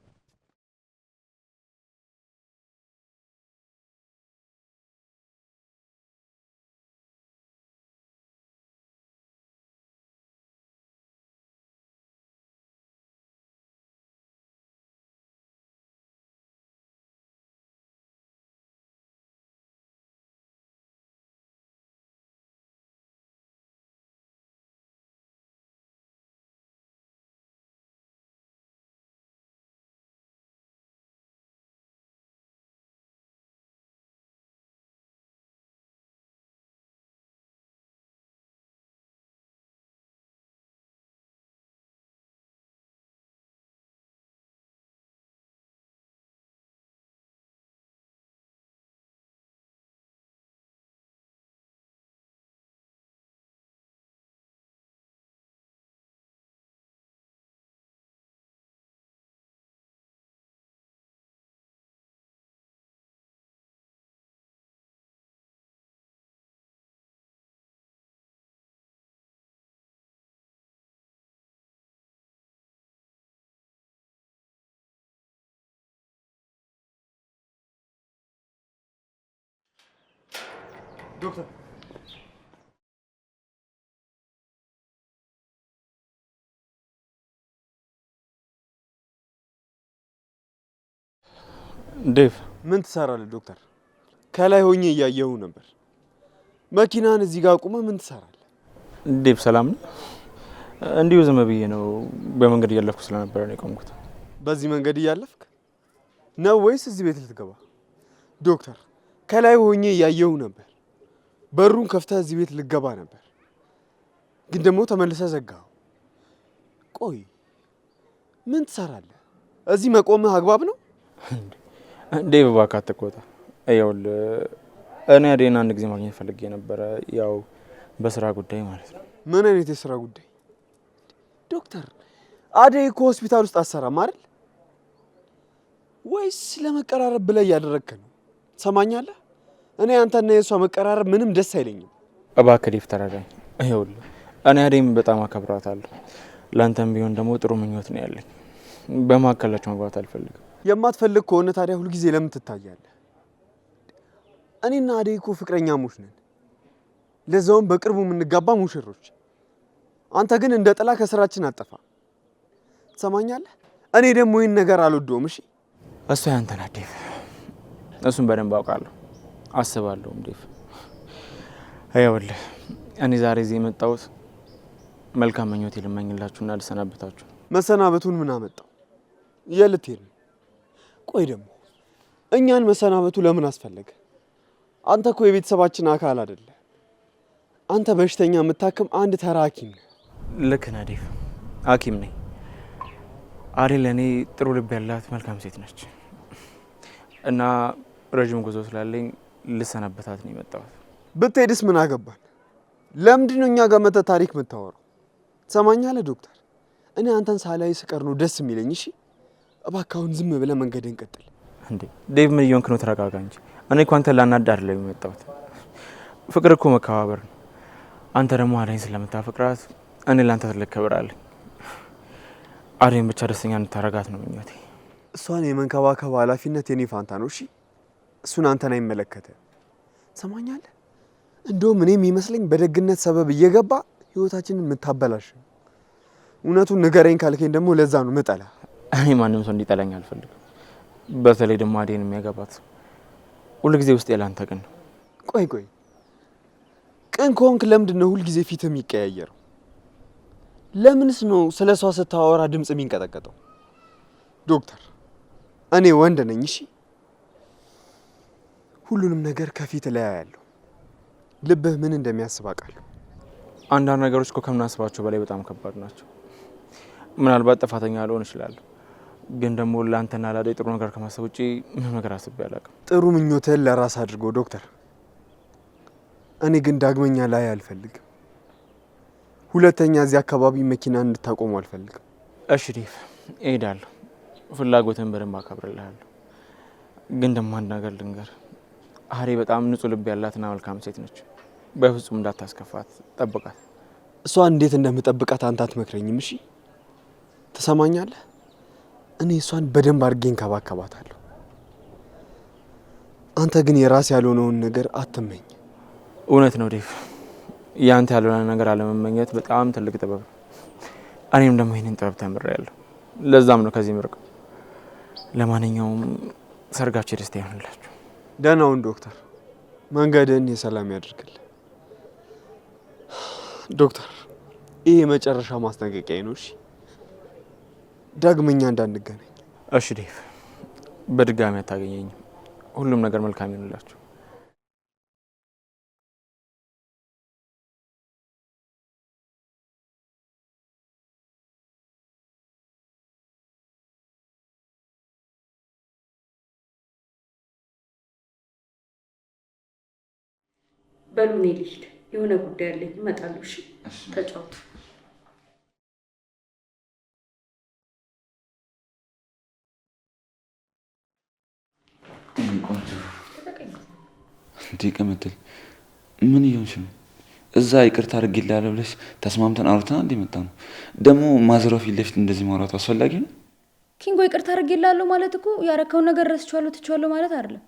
ዶክተር ዴቭ ምን ትሰራለህ? ዶክተር ከላይ ሆኜ እያየሁ ነበር። መኪናን እዚህ ጋር አቁመህ ምን ትሰራለህ? ዴቭ ሰላም ነው? እንዲሁ ዝም ብዬ ነው በመንገድ እያለፍኩ ስለነበረ ነው የቆምኩት። በዚህ መንገድ እያለፍክ ነው ወይስ እዚህ ቤት ልትገባ? ዶክተር ከላይ ሆኜ እያየሁ ነበር። በሩን ከፍተህ እዚህ ቤት ልትገባ ነበር፣ ግን ደግሞ ተመልሰህ ዘጋኸው። ቆይ ምን ትሰራለህ? እዚህ መቆምህ አግባብ ነው? ዴቭ እባክህ አትቆጣ። ይኸውልህ እኔ አደይን አንድ ጊዜ ማግኘት ፈልጌ ነበረ፣ ያው በስራ ጉዳይ ማለት ነው። ምን አይነት የስራ ጉዳይ? ዶክተር አደይ እኮ ሆስፒታል ውስጥ አትሰራም አይደል? ወይስ ለመቀራረብ ብለህ እያደረግክ ነው? ትሰማኛለህ? እኔ አንተና የእሷ መቀራረብ ምንም ደስ አይለኝም። እባክህ ዴቭ ተረዳኝ። ይኸውልህ እኔ አደይን በጣም አከብራታለሁ። ለአንተም ቢሆን ደግሞ ጥሩ ምኞት ነው ያለኝ። በመካከላቸው መግባት አልፈልግም። የማትፈልግ ከሆነ ታዲያ ሁልጊዜ ለምን ትታያለህ? እኔና አደይ እኮ ፍቅረኛሞች ነን፣ ለዛውም በቅርቡ የምንጋባ ሙሽሮች። አንተ ግን እንደ ጥላ ከስራችን አጠፋ። ትሰማኛለህ? እኔ ደግሞ ይህን ነገር አልወደውም። እሺ እሱ ያንተ ናት ዴቭ፣ እሱን በደንብ አውቃለሁ አስባለሁም ዴቭ። ይኸውልህ እኔ ዛሬ እዚህ የመጣሁት መልካም ምኞቴ ልመኝላችሁና ልሰናበታችሁ። መሰናበቱን ምን አመጣው? የት ልትሄድ ነው? ቆይ ደግሞ እኛን መሰናበቱ ለምን አስፈለገ? አንተ እኮ የቤተሰባችን አካል አይደለ። አንተ በሽተኛ የምታክም አንድ ተራ ሐኪም ነህ። ልክ ነህ ዴቭ፣ ሐኪም ነኝ። አደይ ለእኔ ጥሩ ልብ ያላት መልካም ሴት ነች እና ረዥም ጉዞ ስላለኝ ልሰናበታት ነው የመጣሁት። ብትሄድስ ምን አገባን? ለምንድን ነው እኛ ጋር መተህ ታሪክ የምታወራው? ትሰማኛለህ ዶክተር? እኔ አንተን ሳላይ ስቀር ነው ደስ የሚለኝ። እሺ እባክህ አሁን ዝም ብለህ መንገድህን ቀጥል። እንዴ ዴቭ ምን እየሆንክ ነው? ተረጋጋ እንጂ። እኔ እኮ አንተን ላናድድ አይደለም የመጣሁት። ፍቅር እኮ መከባበር ነው። አንተ ደግሞ አደይን ስለምታፈቅራት እኔ ለአንተ ትልቅ ክብር አለኝ። አደይን ብቻ ደስተኛ እንድታረጋት ነው ምኞቴ። እሷን የመንከባከብ ኃላፊነት የኔ ፋንታ ነው። እሺ እሱን አንተን አይመለከትህም። ትሰማኛለህ? እንደውም እኔ የሚመስለኝ በደግነት ሰበብ እየገባ ህይወታችንን የምታበላሽ። እውነቱን ንገረኝ ካልከኝ ደግሞ ለዛ ነው ምጠላ። እኔ ማንም ሰው እንዲጠላኝ አልፈልግም። በተለይ ደግሞ አደይን የሚያገባት ሁልጊዜ ውስጥ ያላንተ ቅን ነው። ቆይ ቅን ከሆንክ ለምንድን ነው ሁልጊዜ ፊት የሚቀያየረው? ለምንስ ነው ስለ እሷ ስታወራ ድምፅ የሚንቀጠቀጠው? ዶክተር እኔ ወንድ ነኝ። እሺ ሁሉንም ነገር ከፊት ላይ ያለው ልብህ ምን እንደሚያስብ አውቃለሁ። አንዳንድ ነገሮች እኮ ከምናስባቸው በላይ በጣም ከባድ ናቸው። ምናልባት ጥፋተኛ ልሆን እችላለሁ፣ ግን ደግሞ ለአንተና ለአደይ ጥሩ ነገር ከማሰብ ውጪ ምንም ነገር አስቤ አላውቅም። ጥሩ ምኞትህን ለራስ አድርጎ ዶክተር። እኔ ግን ዳግመኛ ላይ አልፈልግም። ሁለተኛ እዚህ አካባቢ መኪና እንድታቆሙ አልፈልግም። እሺ ዴቭ እሄዳለሁ፣ ፍላጎትን በደንብ አከብርልሃለሁ። ግን ደግሞ አንድ ነገር ልንገር፣ አደይ በጣም ንጹህ ልብ ያላትና መልካም ሴት ነች። በፍጹም እንዳታስከፋት፣ ጠብቃት። እሷን እንዴት እንደምጠብቃት አንተ አትመክረኝም? እሺ ትሰማኛለህ? እኔ እሷን በደንብ አድርጌ እንከባከባታለሁ። አንተ ግን የራስ ያልሆነውን ነገር አትመኝ። እውነት ነው ዴቭ፣ ያንተ ያልሆነ ነገር አለመመኘት በጣም ትልቅ ጥበብ ነው። እኔም ደግሞ ይህንን ጥበብ ተምሬያለሁ። ለዛም ነው ከዚህ ምርቅ። ለማንኛውም ሰርጋችሁ የደስታ ይሆንላችሁ። ደህና ሁን ዶክተር። መንገድህን የሰላም ያድርግልህ። ዶክተር ይህ የመጨረሻ ማስጠንቀቂያ ነው። እሺ ዳግመኛ እንዳንገናኝ። እሺ ዴቭ፣ በድጋሚ አታገኘኝም። ሁሉም ነገር መልካም ይሆንላችሁ። በሉ እኔ ልሂድ፣ የሆነ ጉዳይ አለኝ፣ እመጣለሁ። እሺ ተጫወቱ። እንዴ ቅምጥል ምን እየሆንሽ ነው? እዛ ይቅርታ አድርጌልሃለሁ ብለሽ ተስማምተን አውርተን እንዴ መጣ ነው። ደግሞ ማዘሯ ፊት ለፊት እንደዚህ ማውራቱ አስፈላጊ ነው? ኪንጎ ይቅርታ አድርጌልሃለሁ ማለት እኮ ያረከውን ነገር ረስቼዋለሁ ትቼዋለሁ ማለት አይደለም።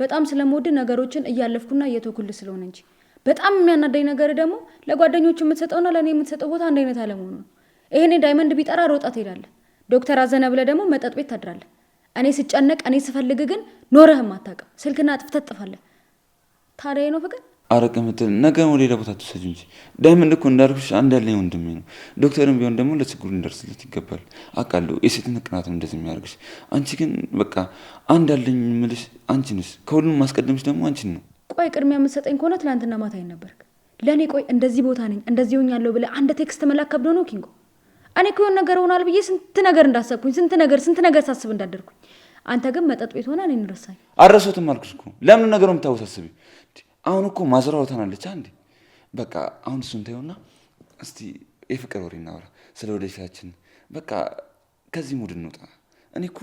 በጣም ስለምወድ ነገሮችን እያለፍኩና እየተኩል ስለሆነ እንጂ በጣም የሚያናደኝ ነገር ደግሞ ለጓደኞቹ የምትሰጠውና ለኔ የምትሰጠው ቦታ አንድ አይነት አለመሆኑ ነው። ይሄኔ ዳይመንድ ቢጠራ ሮጣ ትሄዳለህ። ዶክተር አዘነ ብለህ ደግሞ መጠጥ ቤት ታድራለህ። እኔ ስጨነቅ እኔ ስፈልግ ግን ኖረህም አታውቅም። ስልክና አጥፍተህ ትጠፋለህ። ታዲያ ነው ፍቅር? አረቀ ምትል ነገ ወደ ሌላ ቦታ ትሰጂ እንጂ ዳይመንድ እኮ እንዳልኩሽ አንድ ያለኝ ወንድሜ ነው። ዶክተርም ቢሆን ደግሞ ለችግሩ እንደርስለት ይገባል። አውቃለሁ የሴትነት ቅናትም እንደዚህ የሚያደርግሽ። አንቺ ግን በቃ አንድ ያለኝ የምልሽ አንቺ ነሽ። ከሁሉም ማስቀደምሽ ደግሞ አንቺን ነው። ቆይ ቅድሚያ የምትሰጠኝ ከሆነ ትናንትና ማታ ነበርክ ለእኔ። ቆይ እንደዚህ ቦታ ነኝ እንደዚህ ሆኛለሁ ብለህ አንድ ቴክስት መላክ ከብዶ ነው ኪንጎ? እኔ እኮ የሆነ ነገር ሆናል ብዬ ስንት ነገር እንዳሰብኩኝ ስንት ነገር ሳስብ እንዳደርኩኝ፣ አንተ ግን መጠጥ ቤት ሆነ እኔን ረሳኝ። አረሶትም አልኩሽ እኮ ለምን ነገሩን የምታወሳስቢ? አሁን እኮ ማዘሯ ወታናለች አንዴ። በቃ አሁን እሱን ተይውና እስቲ የፍቅር ወሬ እናወራ፣ ስለ ወደፊታችን። በቃ ከዚህ ሙድ እንውጣ። እኔ እኮ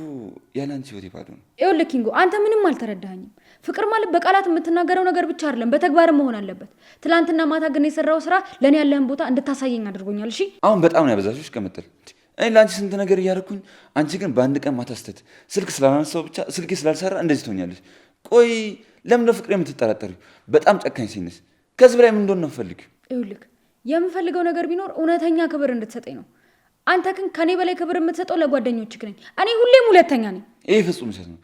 ያለ አንቺ ህይወቴ ባዶ ነው። ይኸውልህ ኪንጎ፣ አንተ ምንም አልተረዳኸኝም። ፍቅር ማለት በቃላት የምትናገረው ነገር ብቻ አይደለም፣ በተግባር መሆን አለበት። ትላንትና ማታ ግን የሰራው ስራ ለእኔ ያለህን ቦታ እንድታሳየኝ አድርጎኛል። እሺ አሁን በጣም ነው ያበዛሽው። ቀምጥል እኔ ለአንቺ ስንት ነገር እያደረኩኝ፣ አንቺ ግን በአንድ ቀን ማታ ስተት ስልክ ስላላነሳው ብቻ ስልኬ ስላልሰራ እንደዚህ ትሆኛለሽ። ቆይ ለምን ነው ፍቅር የምትጠራጠሪው? በጣም ጨካኝ ሲነስ። ከዚህ በላይ ምን እንደሆነ ነው ፈልጊው። ይኸውልህ የምፈልገው ነገር ቢኖር እውነተኛ ክብር እንድትሰጠኝ ነው። አንተ ግን ከኔ በላይ ክብር የምትሰጠው ለጓደኞችህ ነኝ። እኔ ሁሌም ሁለተኛ ነኝ። ይሄ ፍጹም ስህተት ነው።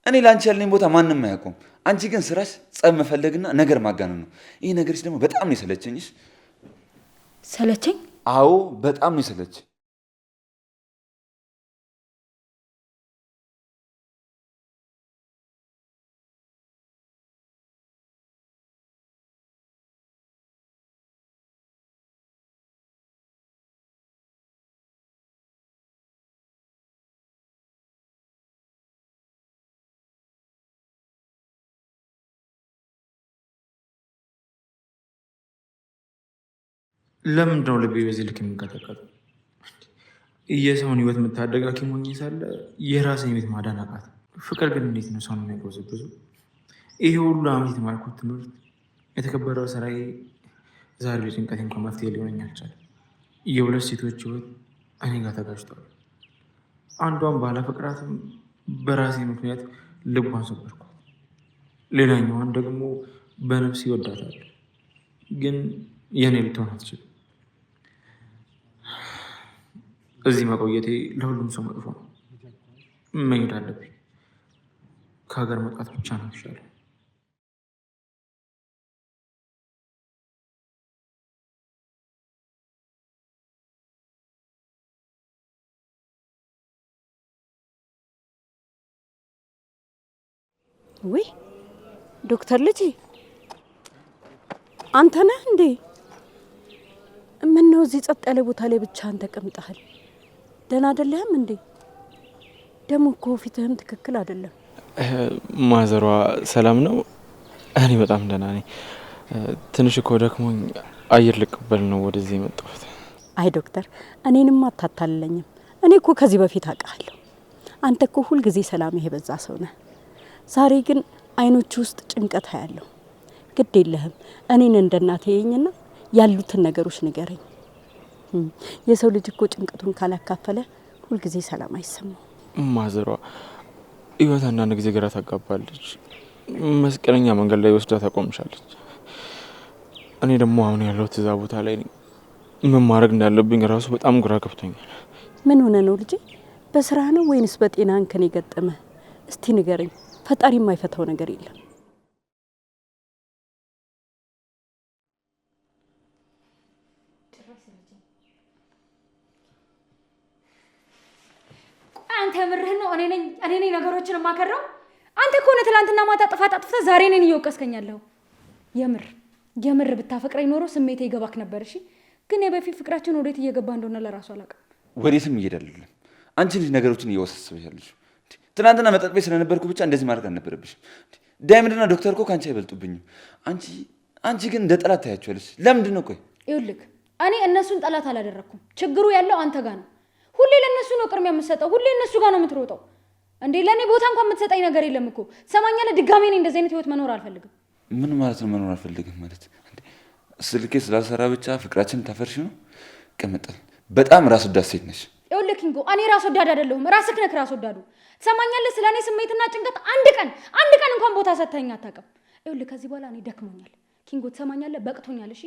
እኔ ለአንቺ ያለኝ ቦታ ማንም አያውቀውም። አንቺ ግን ስራሽ ጸብ መፈለግና ነገር ማጋነን ነው። ይሄ ነገርሽ ደግሞ በጣም ነው የሰለቸኝሽ። ሰለቸኝ? አዎ በጣም ነው የሰለቸኝ። ለምንድን ነው ልቤ በዚህ ልክ የሚንቀጠቀጠው? የሰውን ህይወት የምታደግ ሐኪም ሆኜ ሳለ የራሴን ቤት ማዳን አቃት። ፍቅር ግን እንዴት ነው ሰውን የሚያጎዘብዙ? ይሄ ሁሉ ዓመት የተማርኩት ትምህርት፣ የተከበረው ስራዬ ዛሬ ለጭንቀቴ እንኳን መፍትሄ ሊሆነኝ አልቻለም። የሁለት ሴቶች ህይወት እኔ ጋር ተጋጭቷል። አንዷን ባላፈቅራትም በራሴ ምክንያት ልቧን ሰበርኳት። ሌላኛዋን ደግሞ በነፍስ ይወዳታል፣ ግን የእኔ ልትሆን አትችልም። እዚህ መቆየቴ ለሁሉም ሰው መጥፎ ነው። መሄድ አለብኝ። ከሀገር መውጣት ብቻ ነው ይሻላል። ወይ ዶክተር ልጄ አንተ ነህ እንዴ? ምነው እዚህ ጸጥ ያለ ቦታ ላይ ብቻህን ተቀምጠሃል? ደህና አይደለህም እንዴ? ደግሞ እኮ ፊትህም ትክክል አይደለም። ማዘሯ ሰላም ነው? እኔ በጣም ደህና ነኝ። ትንሽ እኮ ደክሞኝ አየር ልቀበል ነው ወደዚህ የመጣሁት። አይ ዶክተር፣ እኔንም አታታልለኝም። እኔ እኮ ከዚህ በፊት አውቃለሁ። አንተ እኮ ሁልጊዜ ሰላምህ የበዛ ሰው ነህ። ዛሬ ግን አይኖች ውስጥ ጭንቀት ያለው። ግድ የለህም፣ እኔን እንደ እናቴ የኝና ያሉትን ነገሮች ንገረኝ። የሰው ልጅ እኮ ጭንቀቱን ካላካፈለ ሁልጊዜ ሰላም አይሰማው። ማዘሯ ህይወት አንዳንድ ጊዜ ግራ ታጋባለች። መስቀለኛ መንገድ ላይ ወስዳ ታቆምሻለች። እኔ ደግሞ አሁን ያለሁት እዛ ቦታ ላይ ምን ማድረግ እንዳለብኝ ራሱ በጣም ግራ ገብቶኛል። ምን ሆነ ነው ልጄ? በስራ ነው ወይንስ በጤና እንከን የገጠመ? እስቲ ንገረኝ። ፈጣሪ የማይፈታው ነገር የለም። አንተ ምርህን ነው? እኔ ነኝ ነገሮችን የማከረው? አንተ ከሆነ ትላንትና ማታ ጥፋት አጥፍተህ ዛሬ እኔን እየወቀስከኛለሁ። የምር ብታፈቅረኝ ኖሮ ስሜቴ ይገባክ ነበር። እሺ፣ ግን የበፊት ፍቅራችን ወዴት እየገባ እንደሆነ ለራሱ አላውቅም። ወዴትም እየሄደ አይደለም። አንቺ ልጅ ነገሮችን እየወሰስብሻለሽ። ትናንትና መጠጥ ቤት ስለነበርኩ ብቻ እንደዚህ ማድረግ አልነበረብሽም። ዳይመንድና ዶክተር እኮ ከአንቺ አይበልጡብኝም። አንቺ ግን እንደ ጠላት ታያቸዋለሽ። ለምንድን ነው? ቆይ ይኸውልህ፣ እኔ እነሱን ጠላት አላደረኩም። ችግሩ ያለው አንተ ጋር ነው። ሁሌ ለነሱ ነው ቅድሚያ የምትሰጠው። ሁሌ እነሱ ጋር ነው የምትሮጠው። እንዴ ለኔ ቦታ እንኳን የምትሰጠኝ ነገር የለም እኮ። ሰማኛለህ? ድጋሜ እኔ እንደዚህ አይነት ህይወት መኖር አልፈልግም። ምን ማለት ነው መኖር አልፈልግም ማለት? ስልኬ ስላልሰራ ብቻ ፍቅራችን ታፈርሽ ነው? ቀመጠል በጣም ራስ ወዳድ ሴት ነሽ። ይኸውልህ ኪንጎ እኔ ራስ ወዳድ አይደለሁም። ራስህ ነህ ራስ ወዳዱ። ትሰማኛለህ? ስለኔ ስሜትና ጭንቀት አንድ ቀን እንኳን ቦታ ሰጥተኸኝ አታውቅም። ይኸውልህ ከዚህ በኋላ እኔ ደክሞኛል ኪንጎ፣ ትሰማኛለህ? በቅቶኛል። እሺ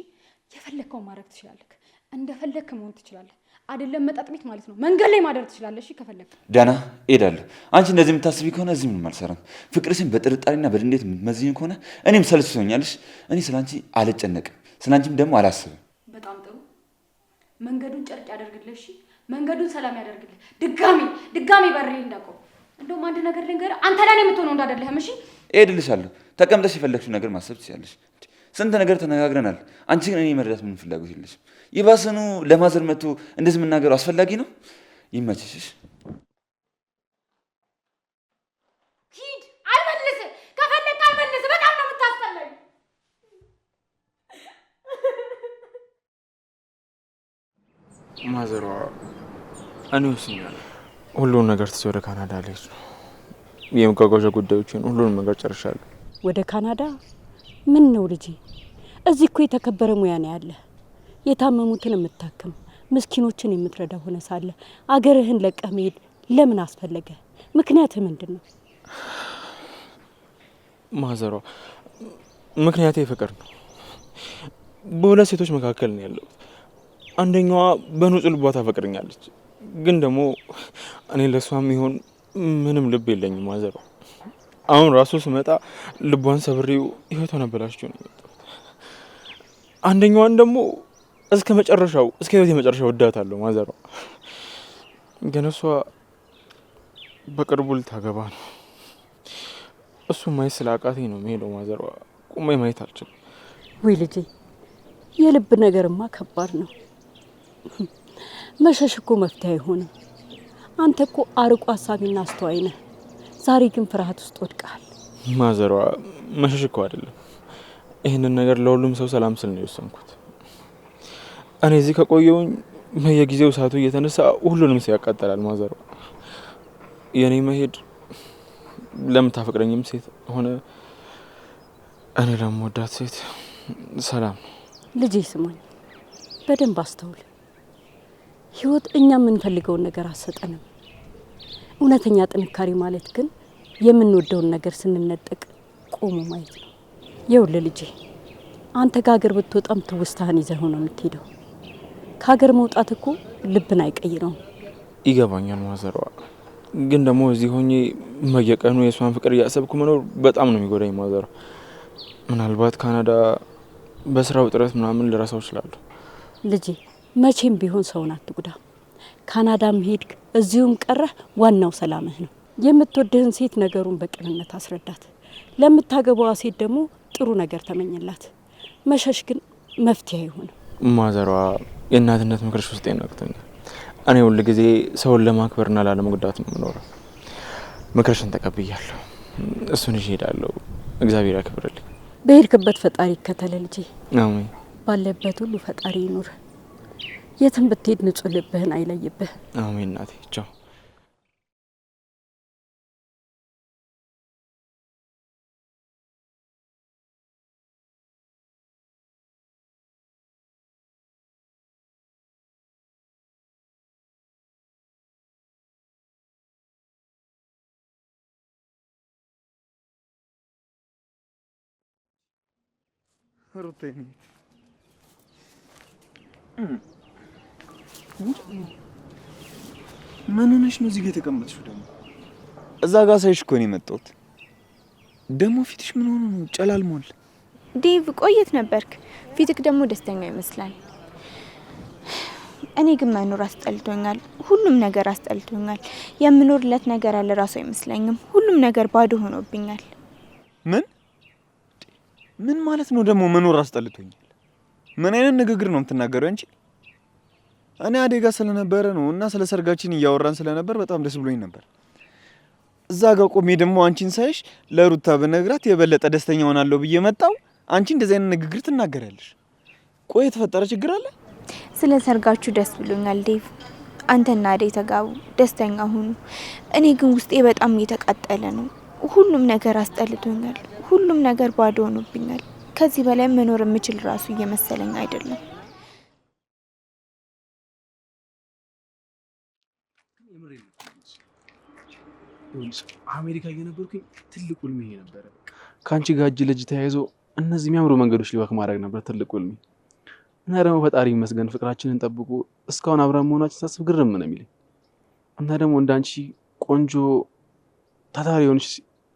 የፈለግከውን ማድረግ ትችላለህ። እንደፈለግክ መሆን ትችላለህ። አይደለም መጠጥ ቤት ማለት ነው መንገድ ላይ ማደር ትችላለህ። እሺ ከፈለግክ ዳና እሄዳለሁ። አንቺ እንደዚህ የምታስቢ ከሆነ እዚህ ምንም አልሰራም። ፍቅርሽን በጥርጣሬና በድንዴት የምትመዝኝ ከሆነ እኔም ሰልችቶኛልሽ። እኔ ስላንቺ አልጨነቅም፣ ስላንቺም ደግሞ አላስብም። በጣም ጥሩ። መንገዱን ጨርቅ ያደርግልህ። እሺ መንገዱን ሰላም ያደርግልህ። ድጋሚ በሬ እንዳቆም። እንደውም አንድ ነገር ልንገርህ፣ አንተ ለኔ የምትሆነው እንዳደለህም። እሺ እሄድልሻለሁ። ተቀምጠሽ የፈለግሽው ነገር ማሰብ ትችያለሽ። ስንት ነገር ተነጋግረናል። አንቺ ግን እኔ መረዳት ምን ፍላጎት የለሽም። ይባስኑ ለማዘር መጥቶ እንደዚህ መናገሩ አስፈላጊ ነው? ይመችሽ። ሂድ። አልመልስ። ከፈለክ አልመልስ። በጣም ነው የምታስጠላኝ። ማዘሯ እኔ ወስኛለሁ። ሁሉን ነገር ትቼ ወደ ካናዳ ልሄድ ነው። የመጓጓዣ ጉዳዮችን ሁሉንም ነገር ጨርሻለሁ። ወደ ካናዳ? ምን ነው ልጄ? እዚህ እኮ የተከበረ ሙያ ነው ያለ። የታመሙትን የምታክም ምስኪኖችን የምትረዳ ሆነ ሳለ አገርህን ለቀህ መሄድ ለምን አስፈለገ? ምክንያትህ ምንድን ነው? ማዘሯ ምክንያቴ ፍቅር ነው። በሁለት ሴቶች መካከል ነው ያለው። አንደኛዋ በንጹህ ልቧ ታፈቅረኛለች፣ ግን ደግሞ እኔ ለሷም ይሆን ምንም ልብ የለኝም። ማዘሯ አሁን ራሱ ስመጣ ልቧን ሰብሬው ህይወቷን አበላሽቼው ነው የመጣሁት። አንደኛዋን ደግሞ እስከ ህይወት የመጨረሻው ወዳታለሁ። ማዘሯ ግን እሷ በቅርቡ ልታገባ ነው። እሱ ማየት ስላቃተኝ ነው የምሄደው። ማዘሯ ቁሜ ማየት አልችልም። ወይ ልጄ፣ የልብ ነገርማ ከባድ ነው። መሸሽ እኮ መፍትሄ አይሆንም። አንተ እኮ አርቆ ሀሳቢና አስተዋይ ነህ። ዛሬ ግን ፍርሃት ውስጥ ወድቀሃል። ማዘሯ መሸሽ እኮ አይደለም። ይህንን ነገር ለሁሉም ሰው ሰላም ስል ነው የወሰንኩት። እኔ እዚህ ከቆየሁኝ በየጊዜው እሳቱ እየተነሳ ሁሉንም ሰው ያቃጠላል። ማዘሯ የእኔ መሄድ ለምታፈቅረኝም ሴት ሆነ እኔ ለምወዳት ሴት ሰላም ነው። ልጄ ስማኝ፣ በደንብ አስተውል። ህይወት እኛ የምንፈልገውን ነገር አሰጠንም። እውነተኛ ጥንካሬ ማለት ግን የምንወደውን ነገር ስንነጠቅ ቆሞ ማየት ነው። ይኸውልህ ልጄ፣ አንተ ከሀገር ብትወጣም ትውስታህን ይዘህ ነው የምትሄደው። ከሀገር መውጣት እኮ ልብን አይቀይረውም። ይገባኛል ማዘሯ፣ ግን ደግሞ እዚህ ሆኜ በየቀኑ የእሷን ፍቅር እያሰብኩ መኖር በጣም ነው የሚጎዳኝ። ማዘሯ ምናልባት ካናዳ በስራው ጥረት ምናምን ልረሳው እችላለሁ። ልጄ መቼም ቢሆን ሰውን አትጉዳ። ካናዳም ሄድክ እዚሁም ቀረህ፣ ዋናው ሰላምህ ነው። የምትወድህን ሴት ነገሩን በቅንነት አስረዳት። ለምታገባዋ ሴት ደግሞ ጥሩ ነገር ተመኝላት። መሸሽ ግን መፍትሄ አይሆንም። ማዘሯ የእናትነት ምክርሽ ውስጥ ነቅቶኛል። እኔ ሁል ጊዜ ሰውን ለማክበርና ላለመጉዳት ነው የምኖረው። ምክርሽን ተቀብያለሁ። እሱን ይዤ እሄዳለሁ። እግዚአብሔር ያክብርልኝ። በሄድክበት ፈጣሪ ይከተለ ልጄ። አሜን። ባለበት ሁሉ ፈጣሪ ይኑር። የትም ብትሄድ ንጹህ ልብህን አይለይብህ። አሜን እናቴ። ቻው። ሩቴ ምን ሆነሽ ነው እዚህ ጋር የተቀመጥሽው? ደግሞ እዛ ጋር ሳይሽ እኮ ነው የመጣሁት። ደግሞ ፊትሽ ምን ሆኖ ነው ጨላልሟል? ዴቭ ቆየት ነበርክ፣ ፊትክ ደግሞ ደስተኛ ይመስላል። እኔ ግን መኖር አስጠልቶኛል። ሁሉም ነገር አስጠልቶኛል። የምኖርለት ነገር አለ ራሱ አይመስለኝም። ሁሉም ነገር ባዶ ሆኖብኛል። ምን ማለት ነው ደግሞ መኖር አስጠልቶኛል? ምን አይነት ንግግር ነው የምትናገረው አንቺ? እኔ አደጋ ስለነበረ ነው እና ስለ ሰርጋችን እያወራን ስለነበር በጣም ደስ ብሎኝ ነበር። እዛ ጋር ቆሜ ደግሞ አንቺን ሳይሽ ለሩታ በነግራት የበለጠ ደስተኛ ሆናለሁ ብዬ መጣው። አንቺ እንደዚህ አይነት ንግግር ትናገራለሽ? ቆይ የተፈጠረ ችግር አለ? ስለ ሰርጋችሁ ደስ ብሎኛል ዴቭ። አንተና አደይ ተጋቡ፣ ደስተኛ ሁኑ። እኔ ግን ውስጤ በጣም እየተቃጠለ ነው። ሁሉም ነገር አስጠልቶኛል። ሁሉም ነገር ባዶ ሆኖብኛል። ከዚህ በላይ መኖር የምችል ራሱ እየመሰለኝ አይደለም። አሜሪካ እየነበርኩኝ ትልቁ ህልሜ ይሄ ነበረ። ከአንቺ ጋር እጅ ለእጅ ተያይዞ እነዚህ የሚያምሩ መንገዶች ሊወክ ማድረግ ነበር ትልቁ ህልሜ። እና ደግሞ ፈጣሪ ይመስገን ፍቅራችንን ጠብቆ እስካሁን አብረን መሆናችን ሳስብ ግርም ነው የሚለኝ። እና ደግሞ እንዳንቺ ቆንጆ ታታሪ የሆንሽ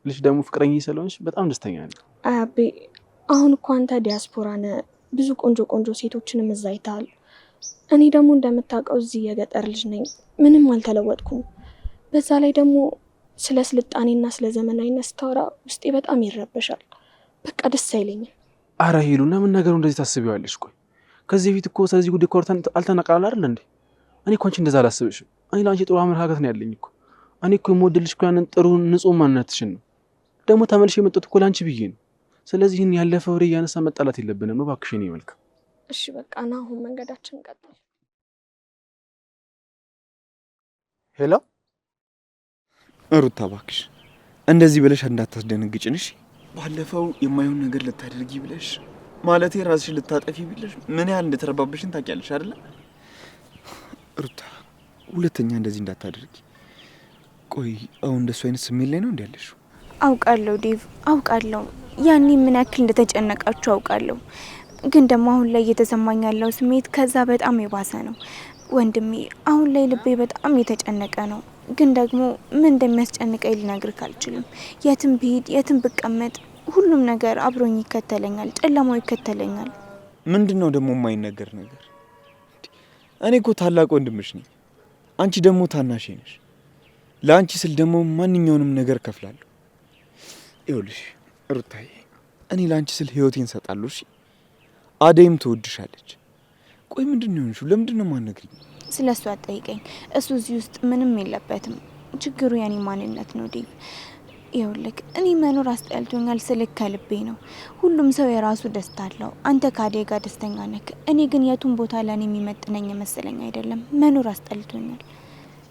ልጅ ደግሞ ፍቅረኛ ስለሆንሽ በጣም ደስተኛ ነኝ። አቤ አሁን እኮ አንተ ዲያስፖራ ነህ፣ ብዙ ቆንጆ ቆንጆ ሴቶችንም እዛ አይተሃል። እኔ ደግሞ እንደምታውቀው እዚህ የገጠር ልጅ ነኝ፣ ምንም አልተለወጥኩም። በዛ ላይ ደግሞ ስለ ስልጣኔና ስለ ዘመናዊነት ስታወራ ውስጤ በጣም ይረበሻል። በቃ ደስ አይለኝም። አረ ሄሉ እና ምን ነገሩ እንደዚህ ታስቢዋለሽ? ቆይ ከዚህ በፊት እኮ ስለዚህ ጉዳይ ኮርተን አልተነቃል አይደል እንዴ? እኔ እኮ አንቺ እንደዛ አላስብሽም። እኔ ለአንቺ ጥሩ አመለካከት ነው ያለኝ እኮ። እኔ እኮ የምወድልሽ እኮ ያንን ጥሩ ንጹህ ማንነትሽን ነው። ደግሞ ተመልሼ የመጣሁት እኮ ለአንቺ ብዬ ነው። ስለዚህ ይህን ያለፈ ወሬ እያነሳ መጣላት የለብንም እባክሽ። እኔ መልካም እሺ በቃ ና አሁን መንገዳችን ቀጥል። ሄሎ ሩታ እባክሽ እንደዚህ ብለሽ እንዳታስደነግጭን እሺ። ባለፈው የማይሆን ነገር ልታደርጊ ብለሽ ማለቴ ራስሽን ልታጠፊ ብለሽ ምን ያህል እንደተረባበሽን ታውቂያለሽ አይደለ? ሩታ ሁለተኛ እንደዚህ እንዳታደርጊ። ቆይ አሁን እንደሱ አይነት ስሜት ላይ ነው እንዴያለሽ? አውቃለሁ ዴቭ፣ አውቃለሁ ያኔ ምን ያክል እንደተጨነቃችሁ አውቃለሁ። ግን ደግሞ አሁን ላይ እየተሰማኝ ያለው ስሜት ከዛ በጣም የባሰ ነው ወንድሜ። አሁን ላይ ልቤ በጣም የተጨነቀ ነው። ግን ደግሞ ምን እንደሚያስጨንቀኝ ልነግርህ አልችልም። የትም ብሄድ የትም ብቀመጥ ሁሉም ነገር አብሮኝ ይከተለኛል፣ ጨለማው ይከተለኛል። ምንድነው ደግሞ የማይነገር ነገር? እኔ እኮ ታላቅ ወንድምሽ ነኝ፣ አንቺ ደግሞ ታናሽ ነሽ። ለአንቺ ስል ደግሞ ማንኛውንም ነገር ከፍላለሁ። ይኸውልሽ ሩታዬ እኔ ለአንቺ ስል ህይወቴን እሰጣለሁ። እሺ አደይም ትወድሻለች። ቆይ ምንድነው የሆንሽው? ለምንድነው የማትነግሪኝ? ስለሱ አትጠይቀኝ። እሱ እዚህ ውስጥ ምንም የለበትም። ችግሩ የኔ ማንነት ነው ዴቭ። ይኸውልህ እኔ መኖር አስጠልቶኛል ስልክ ከልቤ ነው። ሁሉም ሰው የራሱ ደስታ አለው። አንተ ከአደይ ጋር ደስተኛ ነህ። እኔ ግን የቱን ቦታ ለእኔ የሚመጥነኝ መሰለኝ አይደለም። መኖር አስጠልቶኛል።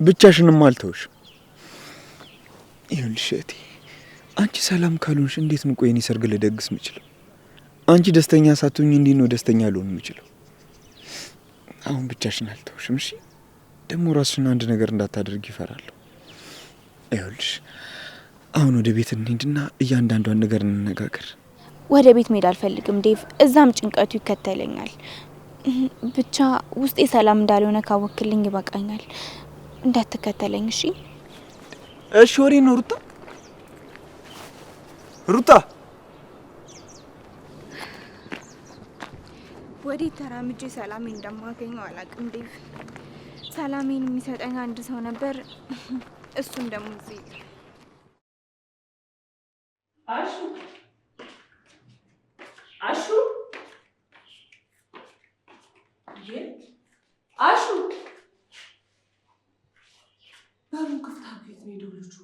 ብቻሽንም አልተውሽም። ይኸውልሽ እህቴ አንቺ ሰላም ካልሆንሽ እንዴት ነው ቆይ እኔ ሰርግ ልደግስ የምችለው? አንቺ ደስተኛ ሳትሆኝ እንዴት ነው ደስተኛ ልሆን የምችለው? አሁን ብቻሽን አልተውሽም እሺ? ደግሞ ራስሽን አንድ ነገር እንዳታደርግ ይፈራለሁ። ይኸውልሽ አሁን ወደ ቤት እንሂድና እያንዳንዷን ነገር እንነጋገር። ወደ ቤት መሄድ አልፈልግም ዴቭ፣ እዛም ጭንቀቱ ይከተለኛል። ብቻ ውስጤ ሰላም እንዳልሆነ ካወክልኝ ይበቃኛል። እንዳትከተለኝ እሺ? እሺ ወሬ ነው ሩታ። ሩታ ወዴት ተራምጄ ሰላሜን እንደማገኘው አላውቅም ዴቭ። ሰላሜን የሚሰጠኝ አንድ ሰው ነበር፣ እሱም ደግሞ እዚህ አሹ አሹ አሹ በሩን ክፍት አድርጌት ነው የሄደው ልጁ።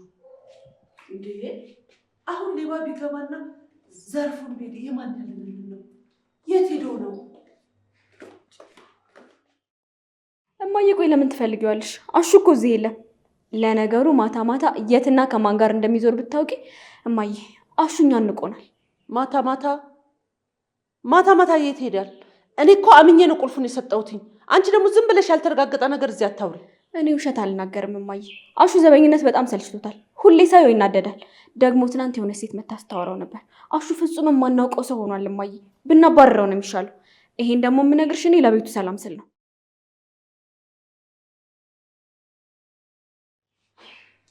እንዴ አሁን ሌባ ቢገባና ዘርፉን ቤት የማን ነው? የት ሄዶ ነው? እማዬ ቆይ ለምን ትፈልጊዋለሽ? አሹ እኮ እዚህ የለም። ለነገሩ ማታ ማታ የትና ከማን ጋር እንደሚዞር ብታውቂ እማዬ። አሹኛ እንቆናል። ማታ ማታ የት ሄዳል? እኔ እኮ አምኜ ነው ቁልፉን የሰጠሁትኝ። አንቺ ደግሞ ዝም ብለሽ ያልተረጋገጠ ነገር እዚህ አታውሪ። እኔ ውሸት አልናገርም እማዬ። አሹ ዘበኝነት በጣም ሰልችቶታል። ሁሌ ሳይው ይናደዳል። ደግሞ ትናንት የሆነ ሴት መታ ስታወራው ነበር። አሹ ፍጹም የማናውቀው ሰው ሆኗል እማዬ። ብናባረረው ነው የሚሻለው። ይሄን ደግሞ የምነግርሽ እኔ ለቤቱ ሰላም ስል ነው።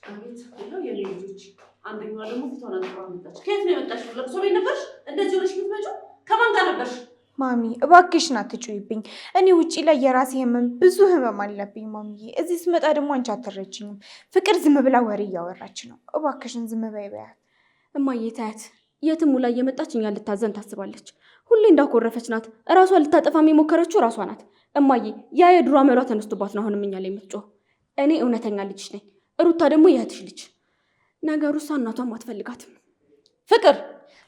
አቤት ነው የኔ ልጆች። አንደኛዋ ደግሞ ፊቷን አንጥራ መጣች። ከየት ነው የመጣሽው? ለቅሶ ቤት ነበርሽ? እንደዚህ ሆነሽ የምትመጪው ከማን ጋር ነበርሽ? ማሚ እባክሽን አትጩይብኝ። እኔ ውጪ ላይ የራሴ ህመም ብዙ ህመም አለብኝ ማሚዬ። እዚህ ስመጣ ደግሞ አንቺ አትረጅኝም። ፍቅር ዝም ብላ ወሬ እያወራች ነው። እባክሽን ዝም በይ በያት። እማዬ ታያት። የትም ላይ እየመጣች እኛን ልታዘን ታስባለች። ሁሌ እንዳኮረፈች ናት። እራሷ ልታጠፋ የሞከረችው ራሷ ናት። እማዬ ያ የድሮ አመሏ ተነስቶባት ነው አሁንም እኛ ላይ የምትጮህ። እኔ እውነተኛ ልጅሽ ነኝ። ሩታ ደግሞ የእህትሽ ልጅ። ነገሩ እሷ እናቷም አትፈልጋትም።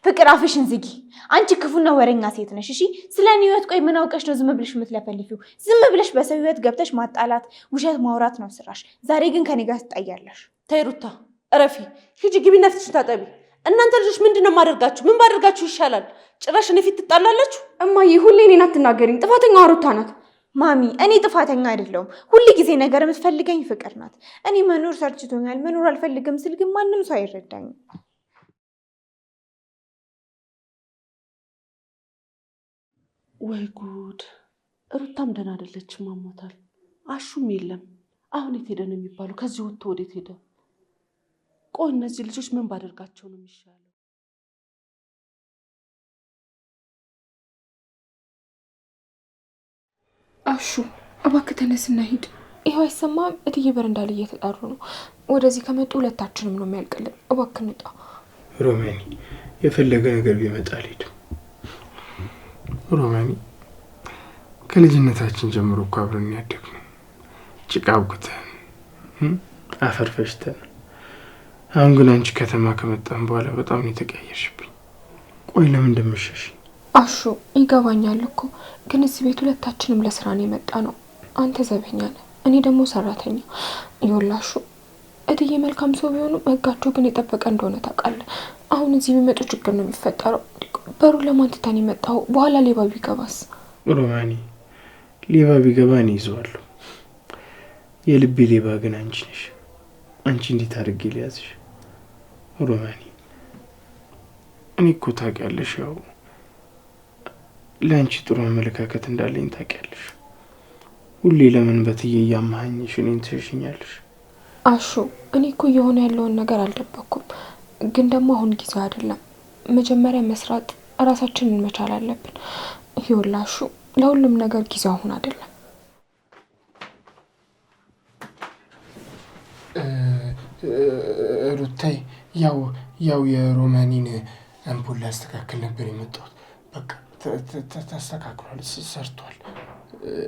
ፍቅር አፍሽን ዝጊ። አንቺ ክፉና ወሬኛ ሴት ነሽ። እሺ ስለ እኔ ህይወት ቆይ ምን አውቀሽ ነው ዝም ብለሽ የምትለፈልፊው? ዝም ብለሽ በሰው ህይወት ገብተሽ ማጣላት፣ ውሸት ማውራት ነው ስራሽ። ዛሬ ግን ከኔ ጋር ትጣያለሽ። ተይ ሩታ እረፊ። ሂጂ ግቢና ፊትሽን ታጠቢ። እናንተ ልጆች ምንድነው ማደርጋችሁ? ምን ባደርጋችሁ ይሻላል? ጭራሽ እኔ ፊት ትጣላላችሁ? እማዬ ሁሌ እኔን አትናገሪኝ። ጥፋተኛዋ ሩታ ናት። ማሚ እኔ ጥፋተኛ አይደለሁም። ሁል ጊዜ ነገር የምትፈልገኝ ፍቅር ናት። እኔ መኖር ሰልችቶኛል፣ መኖር አልፈልግም ስል ግን ማንም ሰው አይረዳኝም። ወይ ጉድ! ሩታም ደህና አይደለችም፣ አሟታል። አሹም የለም። አሁን የት ሄደ ነው የሚባለው? ከዚህ ወጥቶ ወዴት ሄደ? ቆይ እነዚህ ልጆች ምን ባደርጋቸው ነው የሚሻለው? አሹ እባክህ ተነስና ሂድ። ይኸው አይሰማም? እትዬ በረንዳ ላይ እየተጣሩ ነው። ወደዚህ ከመጡ ሁለታችንም ነው የሚያልቅልን። እባክህ እንውጣ። ሮማኒ የፈለገ ነገር ቢመጣ አልሄድም። ሮማኒ ከልጅነታችን ጀምሮ እኮ አብረን ያደግነው፣ ጭቃ አብኩተን አፈር ፈጭተን። አሁን ግን አንቺ ከተማ ከመጣን በኋላ በጣም ነው የተቀያየርሽብኝ። ቆይ ለምን እንደምሸሽ? አሹ ይገባኛል እኮ ግን እዚህ ቤት ሁለታችንም ለስራ ነው የመጣ ነው። አንተ ዘበኛ ነህ፣ እኔ ደግሞ ሰራተኛ። ይኸውልህ አሹ እትዬ መልካም ሰው ቢሆኑ ህጋቸው ግን የጠበቀ እንደሆነ ታውቃለህ። አሁን እዚህ የሚመጡ ችግር ነው የሚፈጠረው። በሩ ለማን ትተን የመጣው? በኋላ ሌባ ቢገባስ? ሮማኒ ሌባ ቢገባ እኔ ይዘዋለሁ። የልቤ ሌባ ግን አንቺ ነሽ። አንቺ እንዴት አድርጌ ሊያዝሽ? ሮማኒ እኔ እኮ ታውቂያለሽ፣ ያው ለአንቺ ጥሩ አመለካከት እንዳለኝ ታውቂያለሽ። ሁሌ ለምን በትዬ እያመሀኝሽ እኔን ትሸሽኛለሽ? አሹ እኔ እኮ እየሆነ ያለውን ነገር አልደበኩም፣ ግን ደግሞ አሁን ጊዜው አይደለም። መጀመሪያ መስራት ራሳችንን መቻል አለብን። ይኸውልህ አሹ ለሁሉም ነገር ጊዜው አሁን አይደለም። ሩታይ ያው የሮማኒን አምፖል ላስተካክል ነበር የመጣሁት። በቃ ተስተካክሏል፣ ሰርቷል።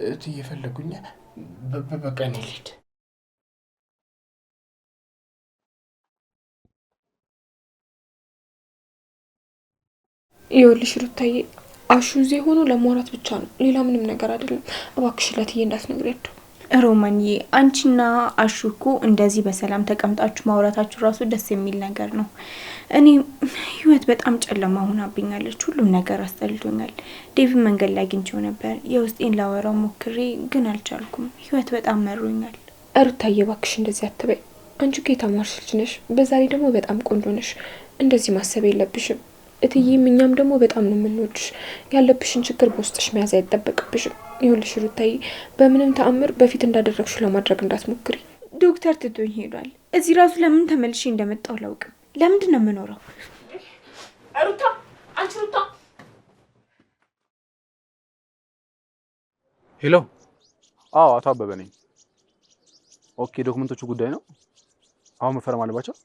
እትዬ ፈለጉኝ። በቃ እኔ ልሂድ። ይኸውልሽ ሩታዬ አሹ እዚህ ሆኖ ለማውራት ብቻ ነው፣ ሌላ ምንም ነገር አይደለም። እባክሽ ለእትዬ እንዳትነግሪያቸው። ሮማንዬ አንቺና አሹ እኮ እንደዚህ በሰላም ተቀምጣችሁ ማውራታችሁ ራሱ ደስ የሚል ነገር ነው። እኔ ህይወት በጣም ጨለማ ሆናብኛለች። ሁሉም ነገር አስጠልቶኛል። ዴቭን መንገድ ላይ አግኝቼው ነበር። የውስጤን ላወራው ሞክሬ ግን አልቻልኩም። ህይወት በጣም መሮኛል። ሩታዬ እባክሽ እንደዚህ አትበይ። አንቺ እኮ የተማርሽ ልጅ ነሽ፣ በዛ ላይ ደግሞ በጣም ቆንጆ ነሽ። እንደዚህ ማሰብ የለብሽም። እትዬም እኛም ደግሞ በጣም ነው የምንወድሽ። ያለብሽን ችግር በውስጥሽ መያዝ አይጠበቅብሽም። ይኸውልሽ ሩታዬ በምንም ተአምር በፊት እንዳደረግሽ ለማድረግ እንዳትሞክሪ። ዶክተር ትቶኝ ሄዷል። እዚህ ራሱ ለምን ተመልሼ እንደመጣሁ አላውቅም። ለምንድን ነው የምኖረው? ሩታ አንቺ ሩታ። ሄሎ። አዎ አቶ አበበ ነኝ። ኦኬ ዶክመንቶቹ ጉዳይ ነው አሁን መፈረም አለባቸው።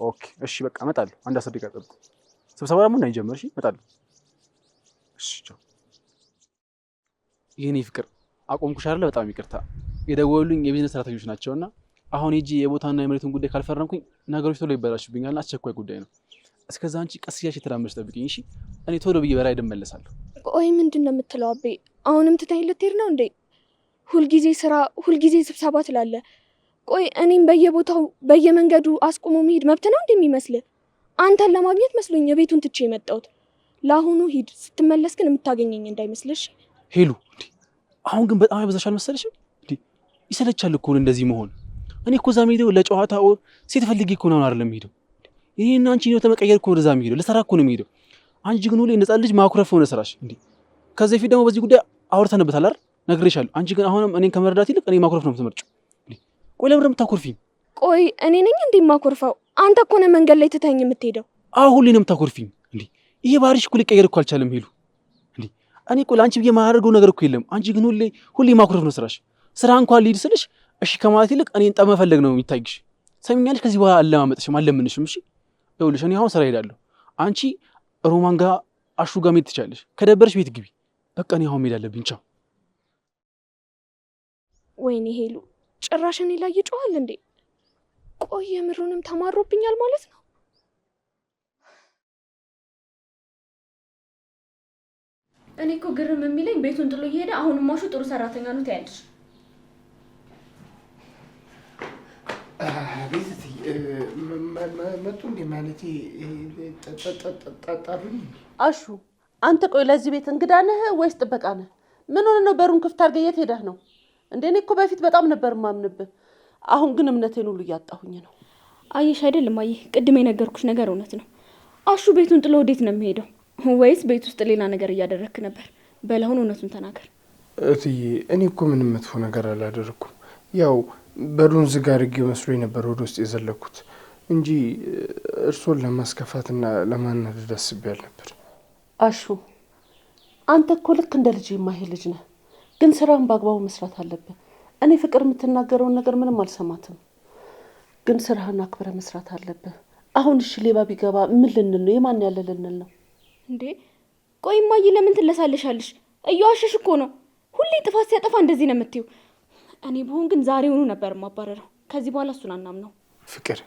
ኦኬ እሺ በቃ እመጣለሁ። አንድ 10 ደቂቃ ጠብቁ። ስብሰባ ደግሞ ነው ይጀምር። እሺ እመጣለሁ። እሺ ቻው። የኔ ፍቅር አቆምኩሽ አይደለ? በጣም ይቅርታ። የደወሉልኝ የቢዝነስ ሰራተኞች ናቸውና አሁን ሂጂ የቦታና የመሬቱን ጉዳይ ካልፈረምኩኝ ነገሮች ቶሎ ይበላሽብኛልና አስቸኳይ ጉዳይ ነው። እስከዛ አንቺ ቀስ እያልሽ ተራመድሽ ጠብቂኝ እሺ? እኔ ቶሎ ብዬ በራይድ እመለሳለሁ። ቆይ ምንድን ነው የምትለው አቤ? አሁንም ትተኝ ልትሄድ ነው እንዴ? ሁልጊዜ ስራ፣ ሁልጊዜ ስብሰባ ትላለህ። ቆይ እኔም በየቦታው በየመንገዱ አስቆሞ መሄድ መብት ነው እንደሚመስል? አንተን ለማግኘት መስሎኝ የቤቱን ትቼ የመጣሁት። ለአሁኑ ሂድ፣ ስትመለስ ግን የምታገኘኝ እንዳይመስልሽ። ሄሉ አሁን ግን በጣም ያበዛሽ አልመሰለሽም? ይሰለቻል እኮ እንደዚህ መሆን። እኔ እኮ እዛ የምሄደው ለጨዋታ ኦር ሴት ፈልጌ እኮ ነው አይደለም የምሄደው። ይሄን አንቺ ነው ተመቀየር እኮ ወደዛ የምሄደው ለሰራ እኮ ነው የምሄደው። አንቺ ግን ሁሌ ነፃ ልጅ ማኩረፍ ሆነ ስራሽ እንዴ። ከዚህ ፊት ደግሞ በዚህ ጉዳይ አውርተንበታል አይደል? ነግሬሻለሁ። አንቺ ግን አሁንም እኔን ከመረዳት ይልቅ እኔ ማኩረፍ ነው የምትመርጪው። ቆይ ለምን የምታኮርፊኝ? ቆይ እኔ ነኝ እንዴ የማኮርፈው? አንተ እኮ ነህ መንገድ ላይ ትተኝ የምትሄደው። አዎ ሁሌ ነው የምታኮርፊኝ እንዴ። ይሄ ባህሪሽ እኮ ሊቀየር እኮ አልቻለም ሄሉ እንዴ። እኔ እኮ ለአንቺ ብዬ የማያደርገው ነገር እኮ የለም። አንቺ ግን ሁሌ ማኩረፍ ነው ስራሽ። ስራ እንኳን ልሂድ ስልሽ እሺ ከማለት ይልቅ እኔን ጠብ መፈለግ ነው የሚታይሽ። ሰሚኛለሽ? ከዚህ በኋላ አለማመጥሽም አለምንሽም። እሺ ይኸውልሽ እኔ አሁን ስራ ሄዳለሁ። አንቺ ሮማን ጋር አሹ ጋር መሄድ ትቻለሽ። ከደበረሽ ቤት ግቢ። በቃ እኔ አሁን መሄድ አለብኝ። ቻው። ወይኔ ሄሉ ጭራሽ እኔ ላይ ይጮሃል እንዴ? ቆይ የምሩንም ተማሮብኛል ማለት ነው። እኔ እኮ ግርም የሚለኝ ቤቱን ጥሎ እየሄደ አሁንም ማሹ ጥሩ ሰራተኛ ነው ትያለሽ። መጡ እንዴ ማለቴ ጠሩኝ። አሹ አንተ ቆይ ለዚህ ቤት እንግዳ ነህ ወይስ ጥበቃ ነህ? ምን ሆነ ነው በሩን ክፍት አድርገህ የት ሄደህ ነው እንዴ? እኔ እኮ በፊት በጣም ነበር ማምንብህ። አሁን ግን እምነቴን ሁሉ እያጣሁኝ ነው። አየሽ አይደል እማዬ፣ ቅድም የነገርኩሽ ነገር እውነት ነው። አሹ ቤቱን ጥሎ ወዴት ነው የሚሄደው? ወይስ ቤት ውስጥ ሌላ ነገር እያደረክ ነበር? በላሁን እውነቱን ተናገር። እትዬ እኔ እኮ ምንም መጥፎ ነገር አላደረኩም። ያው በሩን ዝግ አድርጌው መስሎኝ ነበር ወደ ውስጥ የዘለኩት እንጂ እርሶን ለማስከፋትና ለማናደድ አስቤ አልነበር። አሹ አንተ እኮ ልክ እንደ ልጅ የማይሄድ ልጅ ነህ፣ ግን ስራን በአግባቡ መስራት አለብህ። እኔ ፍቅር የምትናገረውን ነገር ምንም አልሰማትም፣ ግን ስራህን አክብረህ መስራት አለብህ። አሁን እሺ ሌባ ቢገባ ምን ልንል ነው? የማን ያለ ልንል ነው እንዴ? ቆይ እማዬ ለምን ትለሳለሻለሽ? እየዋሸሽ እኮ ነው። ሁሌ ጥፋት ሲያጠፋ እንደዚህ ነው የምትይው። እኔ ብሆን ግን ዛሬውኑ ነበር ማባረረው። ከዚህ በኋላ እሱን አናምነው። ፍቅር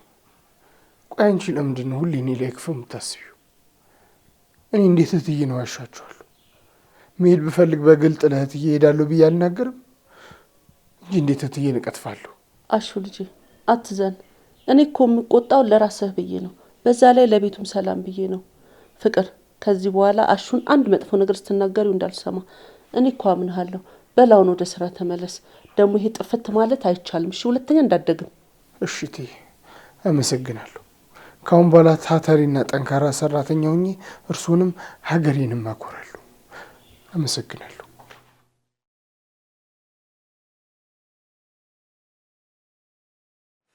ቆይ አንቺ ለምንድን ነው ሁሌ እኔ ላይ ክፉ የምታስቢው? እኔ እንዴት እትዬ ነው ዋሻችኋለሁ? መሄድ ብፈልግ በግልጥ ለእትዬ እሄዳለሁ ብዬ አልናገርም እንጂ እንዴት እትዬን እቀጥፋለሁ? አሹ ልጄ አትዘን። እኔ እኮ የምቆጣው ለራስህ ብዬ ነው፣ በዛ ላይ ለቤቱም ሰላም ብዬ ነው። ፍቅር ከዚህ በኋላ አሹን አንድ መጥፎ ነገር ስትናገሪው እንዳልሰማ። እኔ እኮ አምንሃለሁ። በላውን ወደ ስራ ተመለስ። ደግሞ ይሄ ጥፍት ማለት አይቻልም። እሺ ሁለተኛ እንዳደግም። እሺ እትዬ አመሰግናለሁ። ካሁን በኋላ ታታሪና ጠንካራ ሰራተኛ ሆኜ እርሱንም ሀገሬንም አኮራለሁ። አመሰግናለሁ።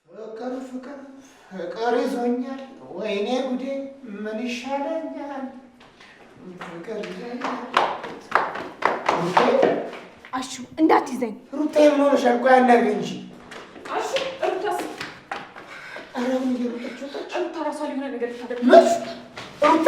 ፍቅር ፍቅር ፍቅር ይዞኛል፣ ወይኔ ጉዴ ምን ይሻለኛል? ፍቅር ይዞኛል። አሹ እንዳትይዘኝ። ሩጤ ምን ሆነሻል? ቆይ አናግሪኝ እንጂ። አሹ ሩታስ? ኧረ ምን እየሮጠች ወጣች? ሩታ ራሷ ሊሆነ ነገር ታደርግ ሩጤ